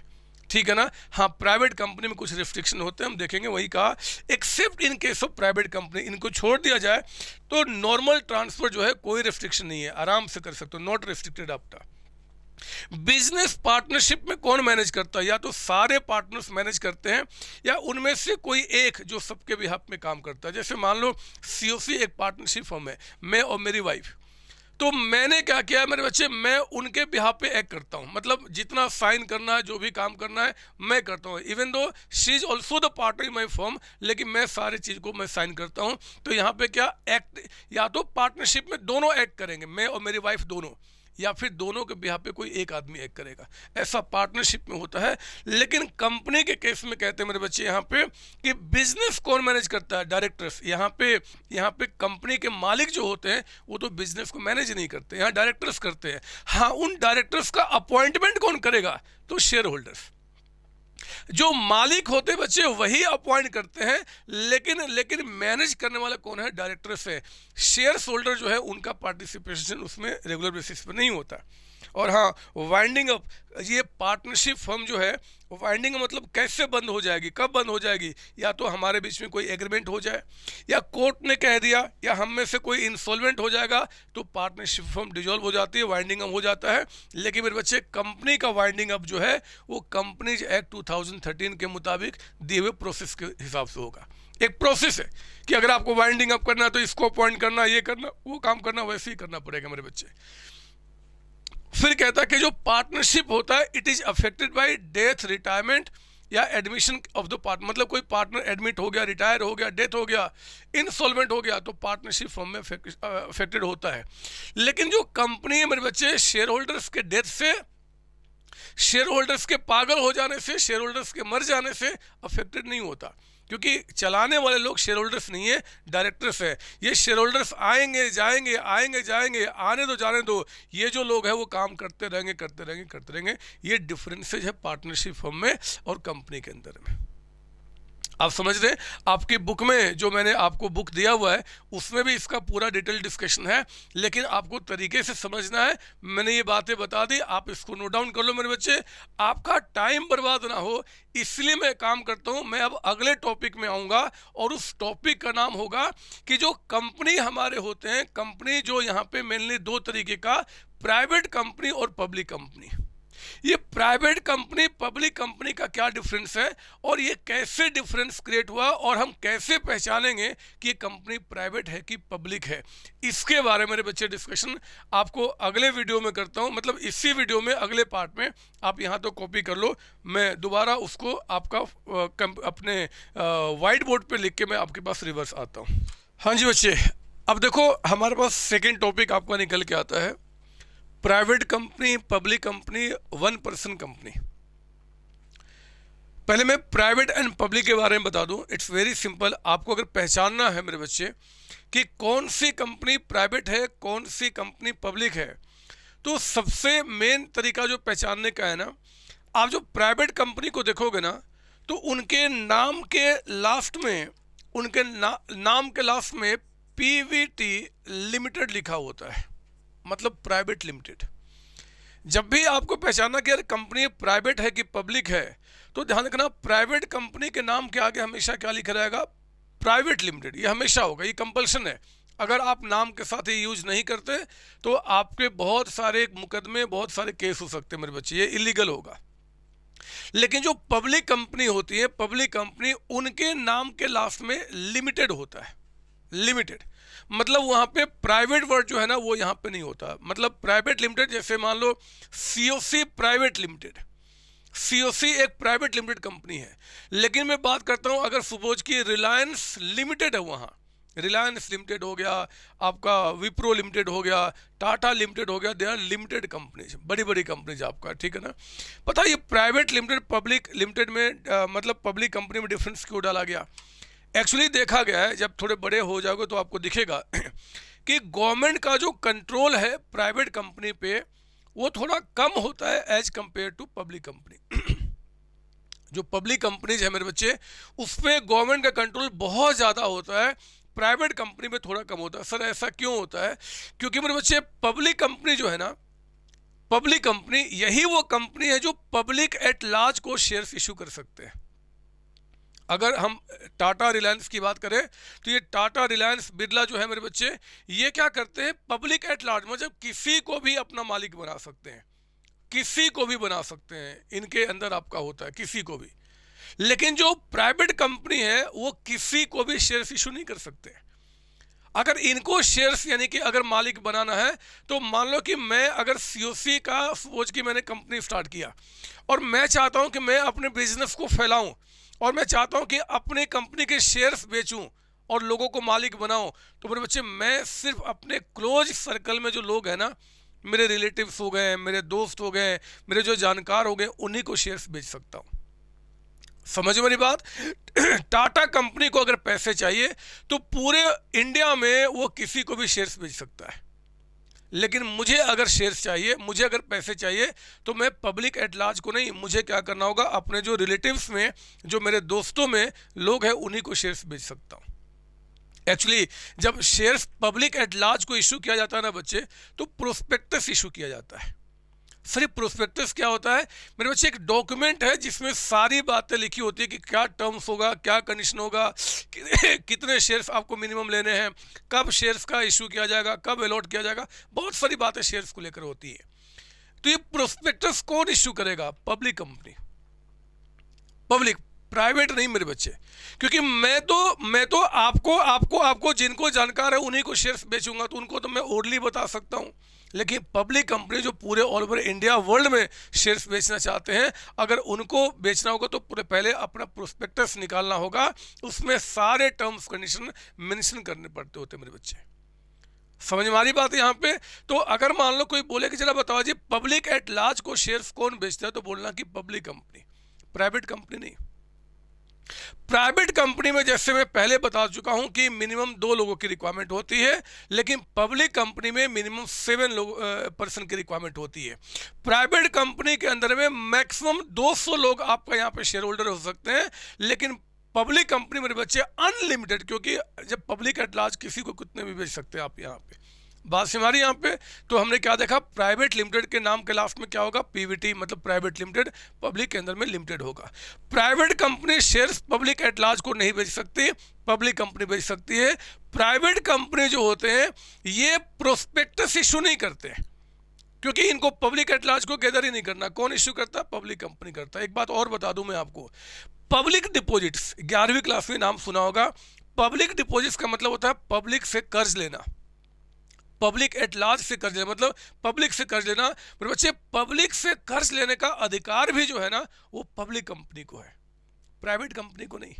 ठीक है ना। हाँ, प्राइवेट कंपनी में कुछ रिस्ट्रिक्शन होते हैं, हम देखेंगे, वही कहा accept in case of private company. इनको छोड़ दिया जाए तो नॉर्मल ट्रांसफर जो है कोई रिस्ट्रिक्शन नहीं है, आराम से कर सकते हो, नॉट रिस्ट्रिक्टेड आपका। बिजनेस पार्टनरशिप में कौन मैनेज करता है? या तो सारे पार्टनर्स मैनेज करते हैं, या उनमें से कोई एक जो सबके बिहाफ में काम करता है। जैसे मान लो COC एक पार्टनरशिप फर्म है, मैं और मेरी वाइफ, तो मैंने क्या किया मेरे बच्चे, मैं उनके बिहाफ पे एक्ट करता हूँ, मतलब जितना साइन करना है, जो भी काम करना है मैं करता हूँ। Even though she is also the partner in my firm, लेकिन मैं सारी चीज़ को मैं साइन करता हूँ। तो यहाँ पे क्या एक्ट, या तो पार्टनरशिप में दोनों एक्ट करेंगे, मैं और मेरी वाइफ दोनों, या फिर दोनों के बिहाफ पे कोई एक आदमी एक्ट करेगा, ऐसा पार्टनरशिप में होता है। लेकिन कंपनी के केस में कहते हैं मेरे बच्चे यहाँ पे कि बिजनेस कौन मैनेज करता है? डायरेक्टर्स। यहाँ पे कंपनी के मालिक जो होते हैं वो तो बिजनेस को मैनेज नहीं करते, यहाँ डायरेक्टर्स करते हैं। हाँ, उन डायरेक्टर्स का अपॉइंटमेंट कौन करेगा? तो शेयर होल्डर्स, जो मालिक होते बच्चे वही अपॉइंट करते हैं, लेकिन मैनेज करने वाला कौन है? डायरेक्टर्स है। शेयर होल्डर जो है उनका पार्टिसिपेशन उसमें रेगुलर बेसिस पर नहीं होता। और हाँ, वाइंडिंग अप, ये पार्टनरशिप फर्म जो है वाइंडिंग मतलब कैसे बंद हो जाएगी, कब बंद हो जाएगी, या तो हमारे बीच में कोई एग्रीमेंट हो जाए, या कोर्ट ने कह दिया, या हम में से कोई इंसॉल्वेंट हो जाएगा तो पार्टनरशिप फर्म डिजॉल्व हो जाती है, वाइंडिंग अप हो जाता है। लेकिन मेरे बच्चे कंपनी का वाइंडिंग अप जो है वो कंपनीज एक्ट 2013 के मुताबिक दिए हुए प्रोसेस के हिसाब से होगा। एक प्रोसेस है कि अगर आपको वाइंडिंग अप करना है तो इसको अपॉइंट करना, ये करना, वो काम करना, वैसे ही करना पड़ेगा मेरे बच्चे। फिर कहता है कि जो पार्टनरशिप होता है it is affected by death, retirement या एडमिशन ऑफ द पार्टनर, मतलब कोई पार्टनर एडमिट हो गया, रिटायर हो गया, डेथ हो गया, इंसॉल्वेंट हो गया तो पार्टनरशिप फर्म में अफेक्टेड होता है। लेकिन जो कंपनी है मेरे बच्चे, शेयर होल्डर्स के डेथ से, शेयर होल्डर्स के पागल हो जाने से, शेयर होल्डर्स के मर जाने से अफेक्टेड नहीं होता, क्योंकि चलाने वाले लोग शेयर होल्डर्स नहीं है, डायरेक्टर्स है। ये शेयर होल्डर्स आएंगे जाएंगे, आएंगे जाएंगे, आने दो जाने दो, ये जो लोग हैं वो काम करते रहेंगे करते रहेंगे करते रहेंगे। ये डिफरेंसेज है पार्टनरशिप फर्म में और कंपनी के अंदर में। आप समझ रहे हैं? आपकी बुक में जो मैंने आपको बुक दिया हुआ है उसमें भी इसका पूरा डिटेल डिस्कशन है, लेकिन आपको तरीके से समझना है। मैंने ये बातें बता दी, आप इसको नोट डाउन कर लो मेरे बच्चे, आपका टाइम बर्बाद ना हो इसलिए मैं काम करता हूँ। मैं अब अगले टॉपिक में आऊँगा और उस टॉपिक का नाम होगा कि जो कंपनी हमारे होते हैं, कंपनी जो यहाँ पे मेनली दो तरीके का, प्राइवेट कंपनी और पब्लिक कंपनी। ये प्राइवेट कंपनी पब्लिक कंपनी का क्या डिफरेंस है और ये कैसे डिफरेंस क्रिएट हुआ और हम कैसे पहचानेंगे कि ये कंपनी प्राइवेट है कि पब्लिक है, इसके बारे में मेरे बच्चे डिस्कशन आपको अगले वीडियो में करता हूं। मतलब इसी वीडियो में अगले पार्ट में आप यहाँ तो कॉपी कर लो, मैं दोबारा उसको आपका अपने वाइट बोर्ड पे लिख के मैं आपके पास रिवर्स आता हूँ। हाँ जी बच्चे, अब देखो हमारे पास सेकेंड टॉपिक आपका निकल के आता है, private company, public company, one person company. पहले मैं प्राइवेट एंड पब्लिक के बारे में बता दूं। It's very simple. आपको अगर पहचानना है मेरे बच्चे कि कौन सी कंपनी प्राइवेट है, कौन सी कंपनी पब्लिक है, तो सबसे मेन तरीका जो पहचानने का है ना, आप जो प्राइवेट कंपनी को देखोगे ना तो उनके नाम के लास्ट में, उनके नाम के लास्ट में पीवीटी लिमिटेड लिखा होता है, मतलब प्राइवेट लिमिटेड। जब भी आपको पहचानना कि यार कंपनी प्राइवेट है कि पब्लिक है, तो ध्यान रखना प्राइवेट कंपनी के नाम के आगे हमेशा क्या लिखा रहेगा, प्राइवेट लिमिटेड। ये हमेशा होगा, ये कंपल्सन है। अगर आप नाम के साथ ये यूज नहीं करते तो आपके बहुत सारे मुकदमे, बहुत सारे केस हो सकते हैं मेरे बच्चे, ये इलीगल होगा। लेकिन जो पब्लिक कंपनी होती है, पब्लिक कंपनी, उनके नाम के लास्ट में लिमिटेड होता है, लिमिटेड। मतलब वहाँ पे प्राइवेट वर्ड जो है ना वो यहाँ पे नहीं होता। मतलब प्राइवेट लिमिटेड, जैसे मान लो सीओसी प्राइवेट लिमिटेड, सीओसी एक प्राइवेट लिमिटेड कंपनी है। लेकिन मैं बात करता हूँ अगर सपोज कि रिलायंस लिमिटेड है, वहाँ रिलायंस लिमिटेड हो गया, आपका विप्रो लिमिटेड हो गया, टाटा लिमिटेड हो गया, दे आर लिमिटेड कंपनीज, बड़ी बड़ी कंपनीज आपका, ठीक है ना। पता है ये प्राइवेट लिमिटेड पब्लिक लिमिटेड में मतलब पब्लिक कंपनी में डिफरेंस क्यों डाला गया? एक्चुअली देखा गया है, जब थोड़े बड़े हो जाओगे तो आपको दिखेगा कि गवर्नमेंट का जो कंट्रोल है प्राइवेट कंपनी पे वो थोड़ा कम होता है as compare to public company. जो पब्लिक कंपनीज है मेरे बच्चे, उस पर गवर्नमेंट का कंट्रोल बहुत ज़्यादा होता है, प्राइवेट कंपनी में थोड़ा कम होता है। सर ऐसा क्यों होता है? क्योंकि मेरे बच्चे पब्लिक कंपनी जो है ना, पब्लिक कंपनी यही वो कंपनी है जो पब्लिक एट लार्ज को शेयर्स इशू कर सकते हैं। अगर हम टाटा रिलायंस की बात करें तो ये टाटा रिलायंस बिरला जो है मेरे बच्चे, ये क्या करते हैं, पब्लिक एट लार्ज, मतलब किसी को भी अपना मालिक बना सकते हैं, किसी को भी बना सकते हैं, इनके अंदर आपका होता है किसी को भी। लेकिन जो प्राइवेट कंपनी है वो किसी को भी शेयर्स इशू नहीं कर सकते। अगर इनको शेयर्स यानी कि अगर मालिक बनाना है तो मान लो कि मैं अगर सीओसी का सोच की मैंने कंपनी स्टार्ट किया और मैं चाहता हूं कि मैं अपने बिजनेस को फैलाऊं और मैं चाहता हूं कि अपने कंपनी के शेयर्स बेचूं और लोगों को मालिक बनाऊं, तो मेरे बच्चे मैं सिर्फ अपने क्लोज सर्कल में जो लोग हैं ना, मेरे रिलेटिव्स हो गए, मेरे दोस्त हो गए, मेरे जो जानकार हो गए, उन्हीं को शेयर्स बेच सकता हूं। समझ मेरी बात? टाटा कंपनी को अगर पैसे चाहिए तो पूरे इंडिया में वो किसी को भी शेयर्स बेच सकता है। लेकिन मुझे अगर शेयर्स चाहिए, मुझे अगर पैसे चाहिए, तो मैं पब्लिक एट लार्ज को नहीं, मुझे क्या करना होगा, अपने जो रिलेटिव्स में, जो मेरे दोस्तों में लोग हैं, उन्हीं को शेयर्स बेच सकता हूँ। एक्चुअली जब शेयर्स पब्लिक एट लार्ज को इशू किया जाता है ना बच्चे, तो प्रोस्पेक्टस इशू किया जाता है। सर ये प्रोस्पेक्टस क्या होता है मेरे बच्चे? एक डॉक्यूमेंट है जिसमें सारी बातें लिखी होती है कि क्या टर्म्स होगा, क्या कंडीशन होगा, कितने शेयर्स आपको मिनिमम लेने हैं, कब शेयर्स का इशू किया जाएगा, कब अलॉट किया जाएगा, बहुत सारी बातें शेयर्स को लेकर होती है। तो ये प्रोस्पेक्टस कौन इशू करेगा? पब्लिक कंपनी, पब्लिक, प्राइवेट नहीं मेरे बच्चे। क्योंकि मैं तो आपको जिनको जानकार है उन्हीं को शेयर्स बेचूंगा, तो उनको तो मैं ओरली बता सकता हूं। लेकिन पब्लिक कंपनी जो पूरे ऑल ओवर इंडिया वर्ल्ड में शेयर्स बेचना चाहते हैं, अगर उनको बेचना होगा तो पहले अपना प्रोस्पेक्टस निकालना होगा, उसमें सारे टर्म्स कंडीशन मेंशन करने पड़ते होते मेरे बच्चे। समझ में आ रही बात यहाँ पे? तो अगर मान लो कोई बोले कि चला बताओ जी पब्लिक एट लार्ज को शेयर्स कौन बेचता है, तो बोलना कि पब्लिक कंपनी, प्राइवेट कंपनी नहीं। प्राइवेट कंपनी में जैसे मैं पहले बता चुका हूं कि मिनिमम 2 लोगों की रिक्वायरमेंट होती है, लेकिन पब्लिक कंपनी में मिनिमम 7 पर्सन की रिक्वायरमेंट होती है। प्राइवेट कंपनी के अंदर में मैक्सिमम 200 लोग आपका यहाँ पे शेयर होल्डर हो सकते हैं, लेकिन पब्लिक कंपनी मेरे बच्चे अनलिमिटेड, क्योंकि जब पब्लिक एट लार्ज किसी को कितने भी बेच सकते हैं आप यहाँ पे। बात से हमारी यहाँ पे तो हमने क्या देखा, प्राइवेट लिमिटेड के नाम के लास्ट में क्या होगा? पीवीटी, मतलब प्राइवेट लिमिटेड, पब्लिक के अंदर में लिमिटेड होगा। Private company shares public at large को नहीं बेच सकती, पब्लिक कंपनी बेच सकती है। प्राइवेट कंपनी जो होते हैं ये प्रोस्पेक्टस इशू नहीं करते, क्योंकि इनको पब्लिक एट लार्ज को गैदर ही नहीं करना। कौन इशू करता है? पब्लिक कंपनी करता है। एक बात और बता दूं मैं आपको, पब्लिक डिपॉजिट्स 11वीं क्लास में नाम सुना होगा। पब्लिक डिपॉजिट्स का मतलब होता है पब्लिक से कर्ज लेना, पब्लिक एट लार्ज से कर्ज लेना, मतलब पब्लिक से कर्ज लेना। मेरे बच्चे पब्लिक से कर्ज लेने का अधिकार भी जो है ना वो पब्लिक कंपनी को है, प्राइवेट कंपनी को नहीं।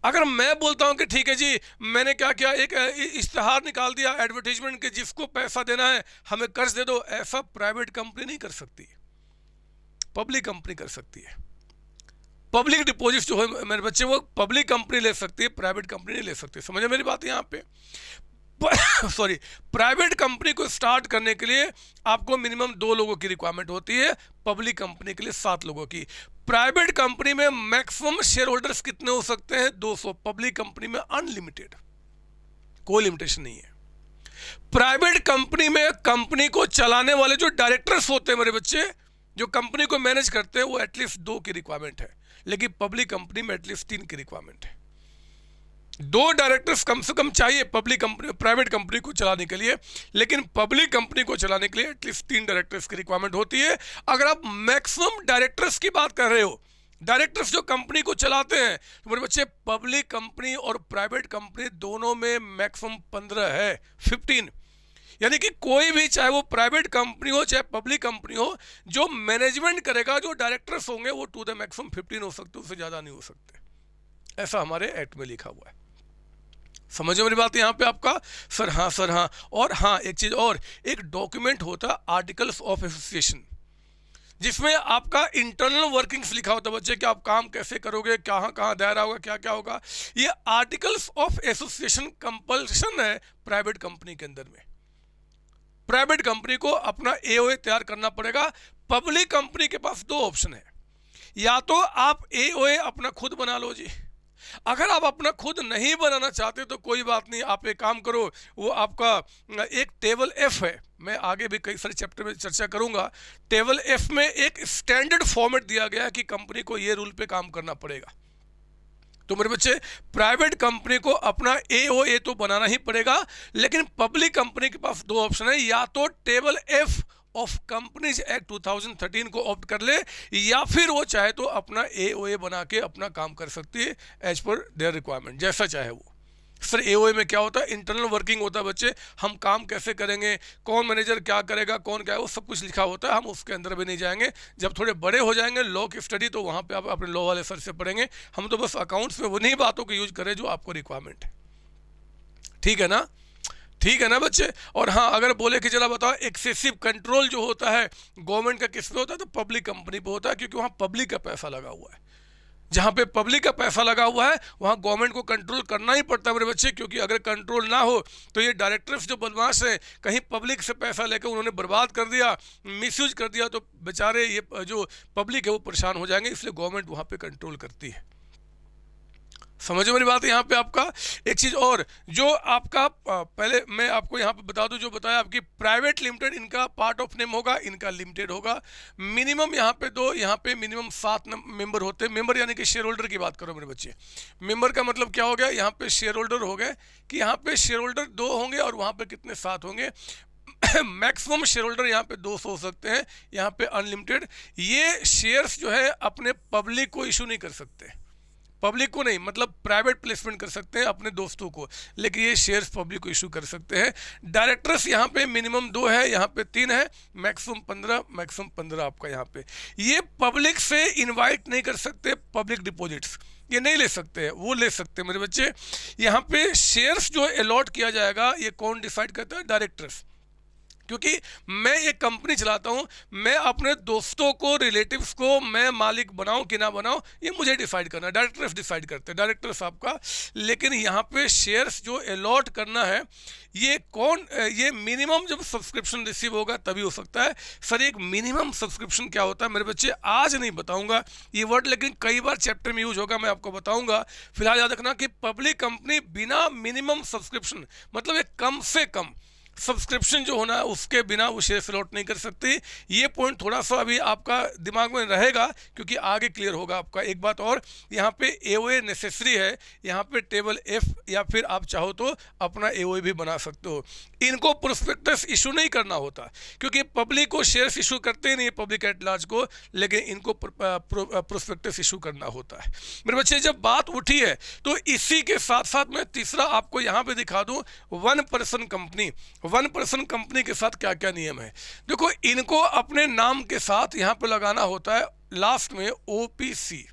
अगर मैं बोलता हूं कि ठीक है जी मैंने क्या किया, एक इश्तिहार निकाल दिया एडवर्टीजमेंट के, जिसको पैसा देना है हमें कर्ज दे दो, ऐसा प्राइवेट कंपनी नहीं कर सकती, पब्लिक कंपनी कर सकती है। पब्लिक डिपॉजिट जो है मेरे बच्चे वो पब्लिक कंपनी ले सकती है, प्राइवेट कंपनी नहीं ले सकती। समझे मेरी बात यहाँ पे? सॉरी, प्राइवेट कंपनी को स्टार्ट करने के लिए आपको मिनिमम 2 लोगों की रिक्वायरमेंट होती है, पब्लिक कंपनी के लिए 7 लोगों की। प्राइवेट कंपनी में मैक्सिमम शेयर होल्डर्स कितने हो सकते हैं? 200। पब्लिक कंपनी में अनलिमिटेड, कोई लिमिटेशन नहीं है। प्राइवेट कंपनी में कंपनी को चलाने वाले जो डायरेक्टर्स होते हैं मेरे बच्चे, जो कंपनी को मैनेज करते हैं, वो एटलीस्ट 2 की रिक्वायरमेंट है, लेकिन पब्लिक कंपनी में एटलीस्ट 3 की रिक्वायरमेंट है। 2 डायरेक्टर्स कम से कम चाहिए पब्लिक कंपनी, प्राइवेट कंपनी को चलाने के लिए, लेकिन पब्लिक कंपनी को चलाने के लिए एटलीस्ट 3 डायरेक्टर्स की रिक्वायरमेंट होती है। अगर आप मैक्सिमम डायरेक्टर्स की बात कर रहे हो, डायरेक्टर्स जो कंपनी को चलाते हैं, तो मेरे बच्चे पब्लिक कंपनी और प्राइवेट कंपनी दोनों में मैक्सिमम 15 है, 15। यानी कि कोई भी, चाहे वो प्राइवेट कंपनी हो चाहे पब्लिक कंपनी हो, जो मैनेजमेंट करेगा, जो डायरेक्टर्स होंगे, वो टू द मैक्सिमम 15 हो सकते, उससे ज़्यादा नहीं हो सकते। ऐसा हमारे एक्ट में लिखा हुआ है। समझो मेरी बात यहाँ पे आपका? सर हाँ। और हाँ, एक चीज़ और, एक डॉक्यूमेंट होता है आर्टिकल्स ऑफ एसोसिएशन, जिसमें आपका इंटरनल वर्किंग्स लिखा होता है बच्चे कि आप काम कैसे करोगे, कहाँ कहाँ दायरा होगा, क्या क्या होगा। ये आर्टिकल्स ऑफ एसोसिएशन कंपल्सन है प्राइवेट कंपनी के अंदर में। प्राइवेट कंपनी को अपना एओए तैयार करना पड़ेगा। पब्लिक कंपनी के पास 2 ऑप्शन है, या तो आप एओए अपना खुद बना लो जी। अगर आप अपना खुद नहीं बनाना चाहते तो कोई बात नहीं, आप एक काम करो, वो आपका एक टेबल एफ है, मैं आगे भी कई सारे चैप्टर में चर्चा करूंगा। टेबल एफ में एक स्टैंडर्ड फॉर्मेट दिया गया है कि कंपनी को ये रूल पे काम करना पड़ेगा। तो मेरे बच्चे प्राइवेट कंपनी को अपना एओए तो बनाना ही पड़ेगा, लेकिन पब्लिक कंपनी के पास 2 ऑप्शन है, या तो table F of companies act 2013 को ऑप्ट कर ले, या फिर वो चाहे तो अपना एओए बना के अपना काम कर सकती है एज पर देयर रिक्वायरमेंट, जैसा चाहे वो। सर एओए में क्या होता है? इंटरनल वर्किंग होता है बच्चे, हम काम कैसे करेंगे, कौन मैनेजर क्या करेगा, कौन क्या है, वो सब कुछ लिखा होता है। हम उसके अंदर भी नहीं जाएंगे। जब थोड़े बड़े हो जाएंगे लॉ की स्टडी, तो वहाँ पे आप अपने लॉ वाले सर से पढ़ेंगे। हम तो बस अकाउंट्स में उन्हीं बातों को यूज करें जो आपको रिक्वायरमेंट है। ठीक है ना? ठीक है ना बच्चे? और हाँ, अगर बोले कि चला बताओ एक्सेसिव कंट्रोल जो होता है गवर्नमेंट का किस पे होता है, तो पब्लिक कंपनी पे होता है, क्योंकि वहाँ पब्लिक का पैसा लगा हुआ है। जहाँ पे पब्लिक का पैसा लगा हुआ है वहाँ गवर्नमेंट को कंट्रोल करना ही पड़ता है मेरे बच्चे, क्योंकि अगर कंट्रोल ना हो तो ये डायरेक्टर्स जो बदमाश हैं, कहीं पब्लिक से पैसा लेकर उन्होंने बर्बाद कर दिया, मिसयूज कर दिया, तो बेचारे ये जो पब्लिक है वो परेशान हो जाएंगे। इसलिए गवर्नमेंट वहाँ पे कंट्रोल करती है। समझ मेरी बात है यहाँ पे आपका। एक चीज़ और जो आपका पहले मैं आपको यहाँ पे बता दूं, जो बताया आपकी प्राइवेट लिमिटेड, इनका पार्ट ऑफ नेम होगा, इनका लिमिटेड होगा। मिनिमम यहाँ पे 2, यहाँ पे मिनिमम 7 मेंबर होते हैं। मेंबर यानी कि शेयर होल्डर की बात करो मेरे बच्चे। मेंबर का मतलब क्या हो गया, यहाँ पे शेयर होल्डर हो गए कि यहाँ पे शेयर होल्डर 2 होंगे और वहाँ पे कितने 7 होंगे। मैक्सिमम शेयर होल्डर यहाँ पे 200 हो सकते हैं, यहाँ पे अनलिमिटेड। ये शेयर्स जो है अपने पब्लिक को इशू नहीं कर सकते, पब्लिक को नहीं, मतलब प्राइवेट प्लेसमेंट कर सकते हैं अपने दोस्तों को, लेकिन ये शेयर्स पब्लिक को इशू कर सकते हैं। डायरेक्टर्स यहाँ पे मिनिमम 2 है, यहाँ पे 3 है, मैक्सिमम 15, मैक्सिमम 15 आपका यहाँ पे। ये पब्लिक से इनवाइट नहीं कर सकते, पब्लिक डिपॉजिट्स ये नहीं ले सकते हैं, वो ले सकते हैं मेरे बच्चे। यहाँ पे शेयर्स जो अलॉट किया जाएगा ये कौन डिसाइड करता है, डायरेक्टर्स। क्योंकि मैं एक कंपनी चलाता हूँ, मैं अपने दोस्तों को, रिलेटिव्स को मैं मालिक बनाऊं कि ना बनाऊं, ये मुझे डिसाइड करना है, डायरेक्टर्स डिसाइड करते हैं, डायरेक्टर्स आपका। लेकिन यहाँ पे शेयर्स जो अलॉट करना है ये कौन, ये मिनिमम जब सब्सक्रिप्शन रिसीव होगा तभी हो सकता है। सर एक मिनिमम सब्सक्रिप्शन क्या होता है मेरे बच्चे, आज नहीं बताऊंगा ये वर्ड, लेकिन कई बार चैप्टर में यूज होगा, मैं आपको बताऊंगा। फिलहाल याद रखना कि पब्लिक कंपनी बिना मिनिमम सब्सक्रिप्शन, मतलब एक कम से कम सब्सक्रिप्शन जो होना है उसके बिना वो शेयर अलॉट नहीं कर सकती। ये पॉइंट थोड़ा सा अभी आपका दिमाग में रहेगा क्योंकि आगे क्लियर होगा आपका। एक बात और, यहाँ पे एओए नेसेसरी है, यहाँ पे टेबल एफ या फिर आप चाहो तो अपना एओए भी बना सकते हो। इनको प्रोस्पेक्टस इशू नहीं करना होता क्योंकि पब्लिक को शेयर्स इशू करते ही नहीं पब्लिक एट लार्ज को, लेकिन इनको प्रोस्पेक्टस इशू करना होता है। मेरे बच्चे जब बात उठी है तो इसी के साथ साथ मैं तीसरा आपको यहाँ पे दिखा दूँ, 1 पर्सन कंपनी। 1 पर्सन कंपनी के साथ क्या क्या नियम है, देखो इनको अपने नाम के साथ यहाँ पे लगाना होता है लास्ट में ओपीसी।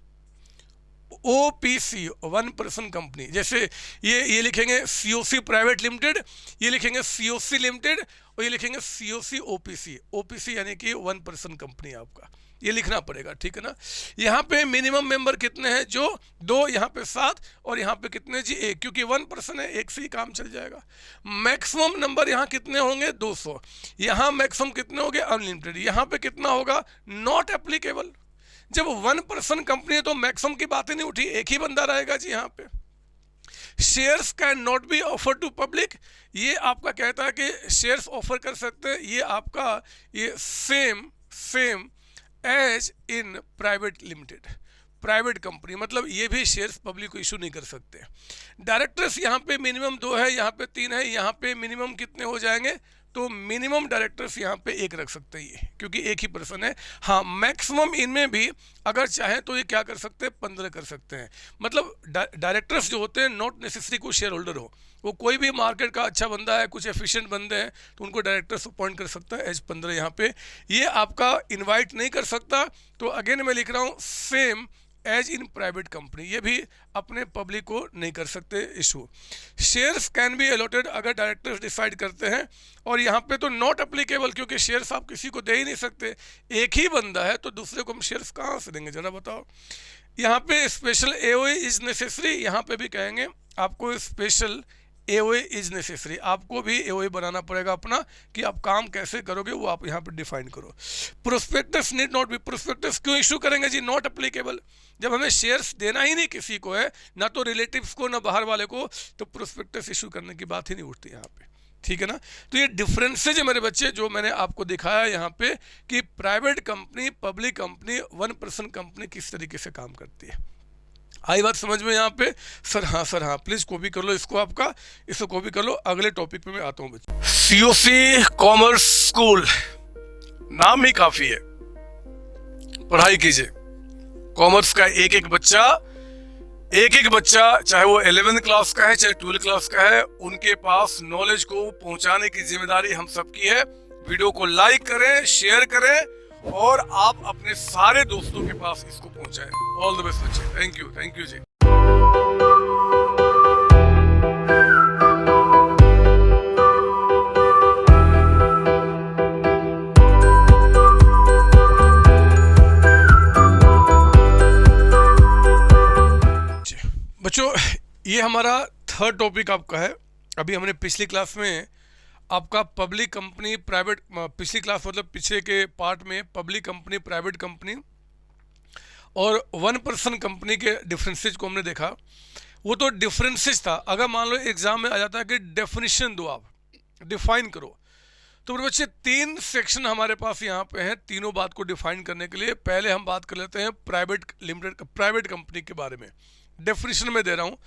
ओपीसी 1 पर्सन कंपनी, जैसे ये लिखेंगे सीओसी प्राइवेट लिमिटेड, ये लिखेंगे सीओसी लिमिटेड और ये लिखेंगे सीओसी ओपीसी। ओपीसी यानी कि 1 पर्सन कंपनी आपका, ये लिखना पड़ेगा, ठीक है ना। यहाँ पे मिनिमम मेंबर कितने हैं, जो 2, यहाँ पे 7 और यहाँ पे कितने जी 1, क्योंकि 1 पर्सन है, एक से ही काम चल जाएगा। मैक्सिमम नंबर यहाँ कितने होंगे 200, यहाँ मैक्सिमम कितने होंगे अनलिमिटेड, यहाँ पे कितना होगा नॉट एप्लीकेबल। जब 1 पर्सन कंपनी है तो मैक्सिमम की बात ही नहीं उठी, एक ही बंदा रहेगा जी यहाँ पे। Shares can not be offer to public, ये आपका कहता है कि शेयर्स ऑफर कर सकते हैं, ये आपका ये same as in private limited, private company, मतलब ये भी शेयर्स पब्लिक को इशू नहीं कर सकते। डायरेक्टर्स यहाँ पे मिनिमम 2 है, यहाँ पे 3 है, यहाँ पे मिनिमम कितने हो जाएंगे, तो मिनिमम डायरेक्टर्स यहाँ पे 1 रख सकते हैं ये, क्योंकि एक ही पर्सन है। हाँ मैक्सिमम इनमें भी अगर चाहें तो ये क्या कर सकते हैं 15 कर सकते हैं। मतलब डायरेक्टर्स जो होते हैं नॉट नेसेसरी कोई शेयर होल्डर हो, वो कोई भी मार्केट का अच्छा बंदा है, कुछ एफिशिएंट बंदे हैं तो उनको डायरेक्टर्स अपॉइंट कर सकता है एज 15 यहाँ पे। ये आपका इन्वाइट नहीं कर सकता, तो अगेन मैं लिख रहा हूँ same as in private company, ये भी अपने पब्लिक को नहीं कर सकते issue. Shares can be allotted अगर डायरेक्टर्स डिसाइड करते हैं, और यहाँ पे तो नॉट एप्लीकेबल क्योंकि शेयर्स आप किसी को दे ही नहीं सकते, एक ही बंदा है तो दूसरे को हम शेयर्स कहाँ से देंगे जरा बताओ। यहाँ पे स्पेशल एओए इज नेसेसरी, यहाँ पे भी कहेंगे आपको स्पेशल एओए इज नेसेसरी, आपको भी एओए बनाना पड़ेगा अपना कि आप काम कैसे करोगे वो आप यहाँ पे डिफाइन करो। Prospectus need not be, prospectus क्यों इशू करेंगे जी, नॉट एप्लीकेबल, जब हमें शेयर्स देना ही नहीं किसी को है, ना तो रिलेटिव्स को ना बाहर वाले को, तो प्रोस्पेक्टस इशू करने की बात ही नहीं उठती यहाँ पे, ठीक है ना। तो ये डिफरेंसेज है मेरे बच्चे जो मैंने आपको दिखाया यहाँ पे कि private company, public company, 1 person company किस तरीके से काम करती है। आई बात समझ में यहाँ पे। सर हाँ प्लीज कॉपी कर लो इसको, आपका इसको कॉपी कर लो। अगले टॉपिक पे मैं आता हूँ बच्चे। सीओसी कॉमर्स स्कूल नाम ही काफी है, पढ़ाई कीजिए। कॉमर्स का एक एक बच्चा चाहे वो 11th क्लास का है चाहे 12th क्लास का है, उनके पास नॉलेज को पहुंचाने की जिम्मेदारी हम सबकी है। वीडियो को लाइक करें, शेयर करें और आप अपने सारे दोस्तों के पास इसको पहुंचाएं। ऑल द बेस्ट बच्चे, थैंक यू जी। बच्चों ये हमारा 3rd टॉपिक आपका है। अभी हमने पिछली क्लास में आपका पब्लिक कंपनी प्राइवेट, पिछली क्लास मतलब पीछे के पार्ट में पब्लिक कंपनी प्राइवेट कंपनी और 1 पर्सन कंपनी के डिफरेंसेस को हमने देखा। वो तो डिफरेंसेस था। अगर मान लो एग्जाम में आ जाता है कि डेफिनेशन दो, आप डिफाइन करो, तो मेरे बच्चे 3 सेक्शन हमारे पास यहाँ पे हैं तीनों बात को डिफाइन करने के लिए। पहले हम बात कर लेते हैं प्राइवेट कंपनी के बारे में। डेफिनेशन में दे रहा हूँ,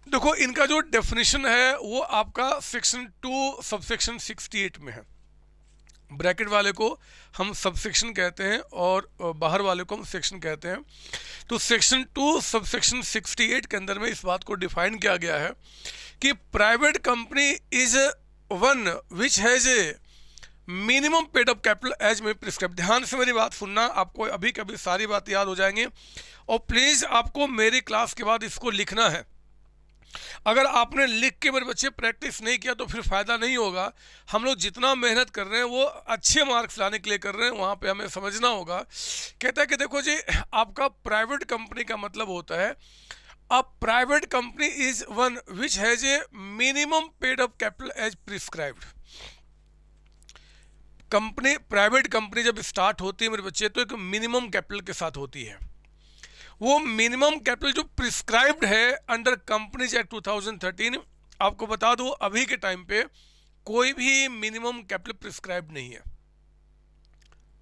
देखो इनका जो डेफिनेशन है वो आपका सेक्शन 2 सबसेक्शन 68 में है। ब्रैकेट वाले को हम सबसेक्शन कहते हैं और बाहर वाले को हम सेक्शन कहते हैं। तो सेक्शन 2 सबसेक्शन 68 के अंदर में इस बात को डिफाइन किया गया है कि private company is one which has a minimum paid up capital as may prescribe. ध्यान से मेरी बात सुनना, आपको अभी कभी सारी बात याद हो जाएंगी, और प्लीज़ आपको मेरी क्लास के बाद इसको लिखना है। अगर आपने लिख के मेरे बच्चे प्रैक्टिस नहीं किया तो फिर फ़ायदा नहीं होगा। हम लोग जितना मेहनत कर रहे हैं वो अच्छे मार्क्स लाने के लिए कर रहे हैं, वहाँ पे हमें समझना होगा। कहता है कि देखो जी, आपका प्राइवेट कंपनी का मतलब होता है a private company is one which has a minimum paid up capital as prescribed. Company, private company जब स्टार्ट होती है मेरे बच्चे तो एक मिनिमम कैपिटल के साथ होती है। वो मिनिमम कैपिटल जो प्रिस्क्राइब्ड है अंडर कंपनीज एक्ट 2013, आपको बता दूं अभी के टाइम पे कोई भी मिनिमम कैपिटल प्रिस्क्राइब्ड नहीं है,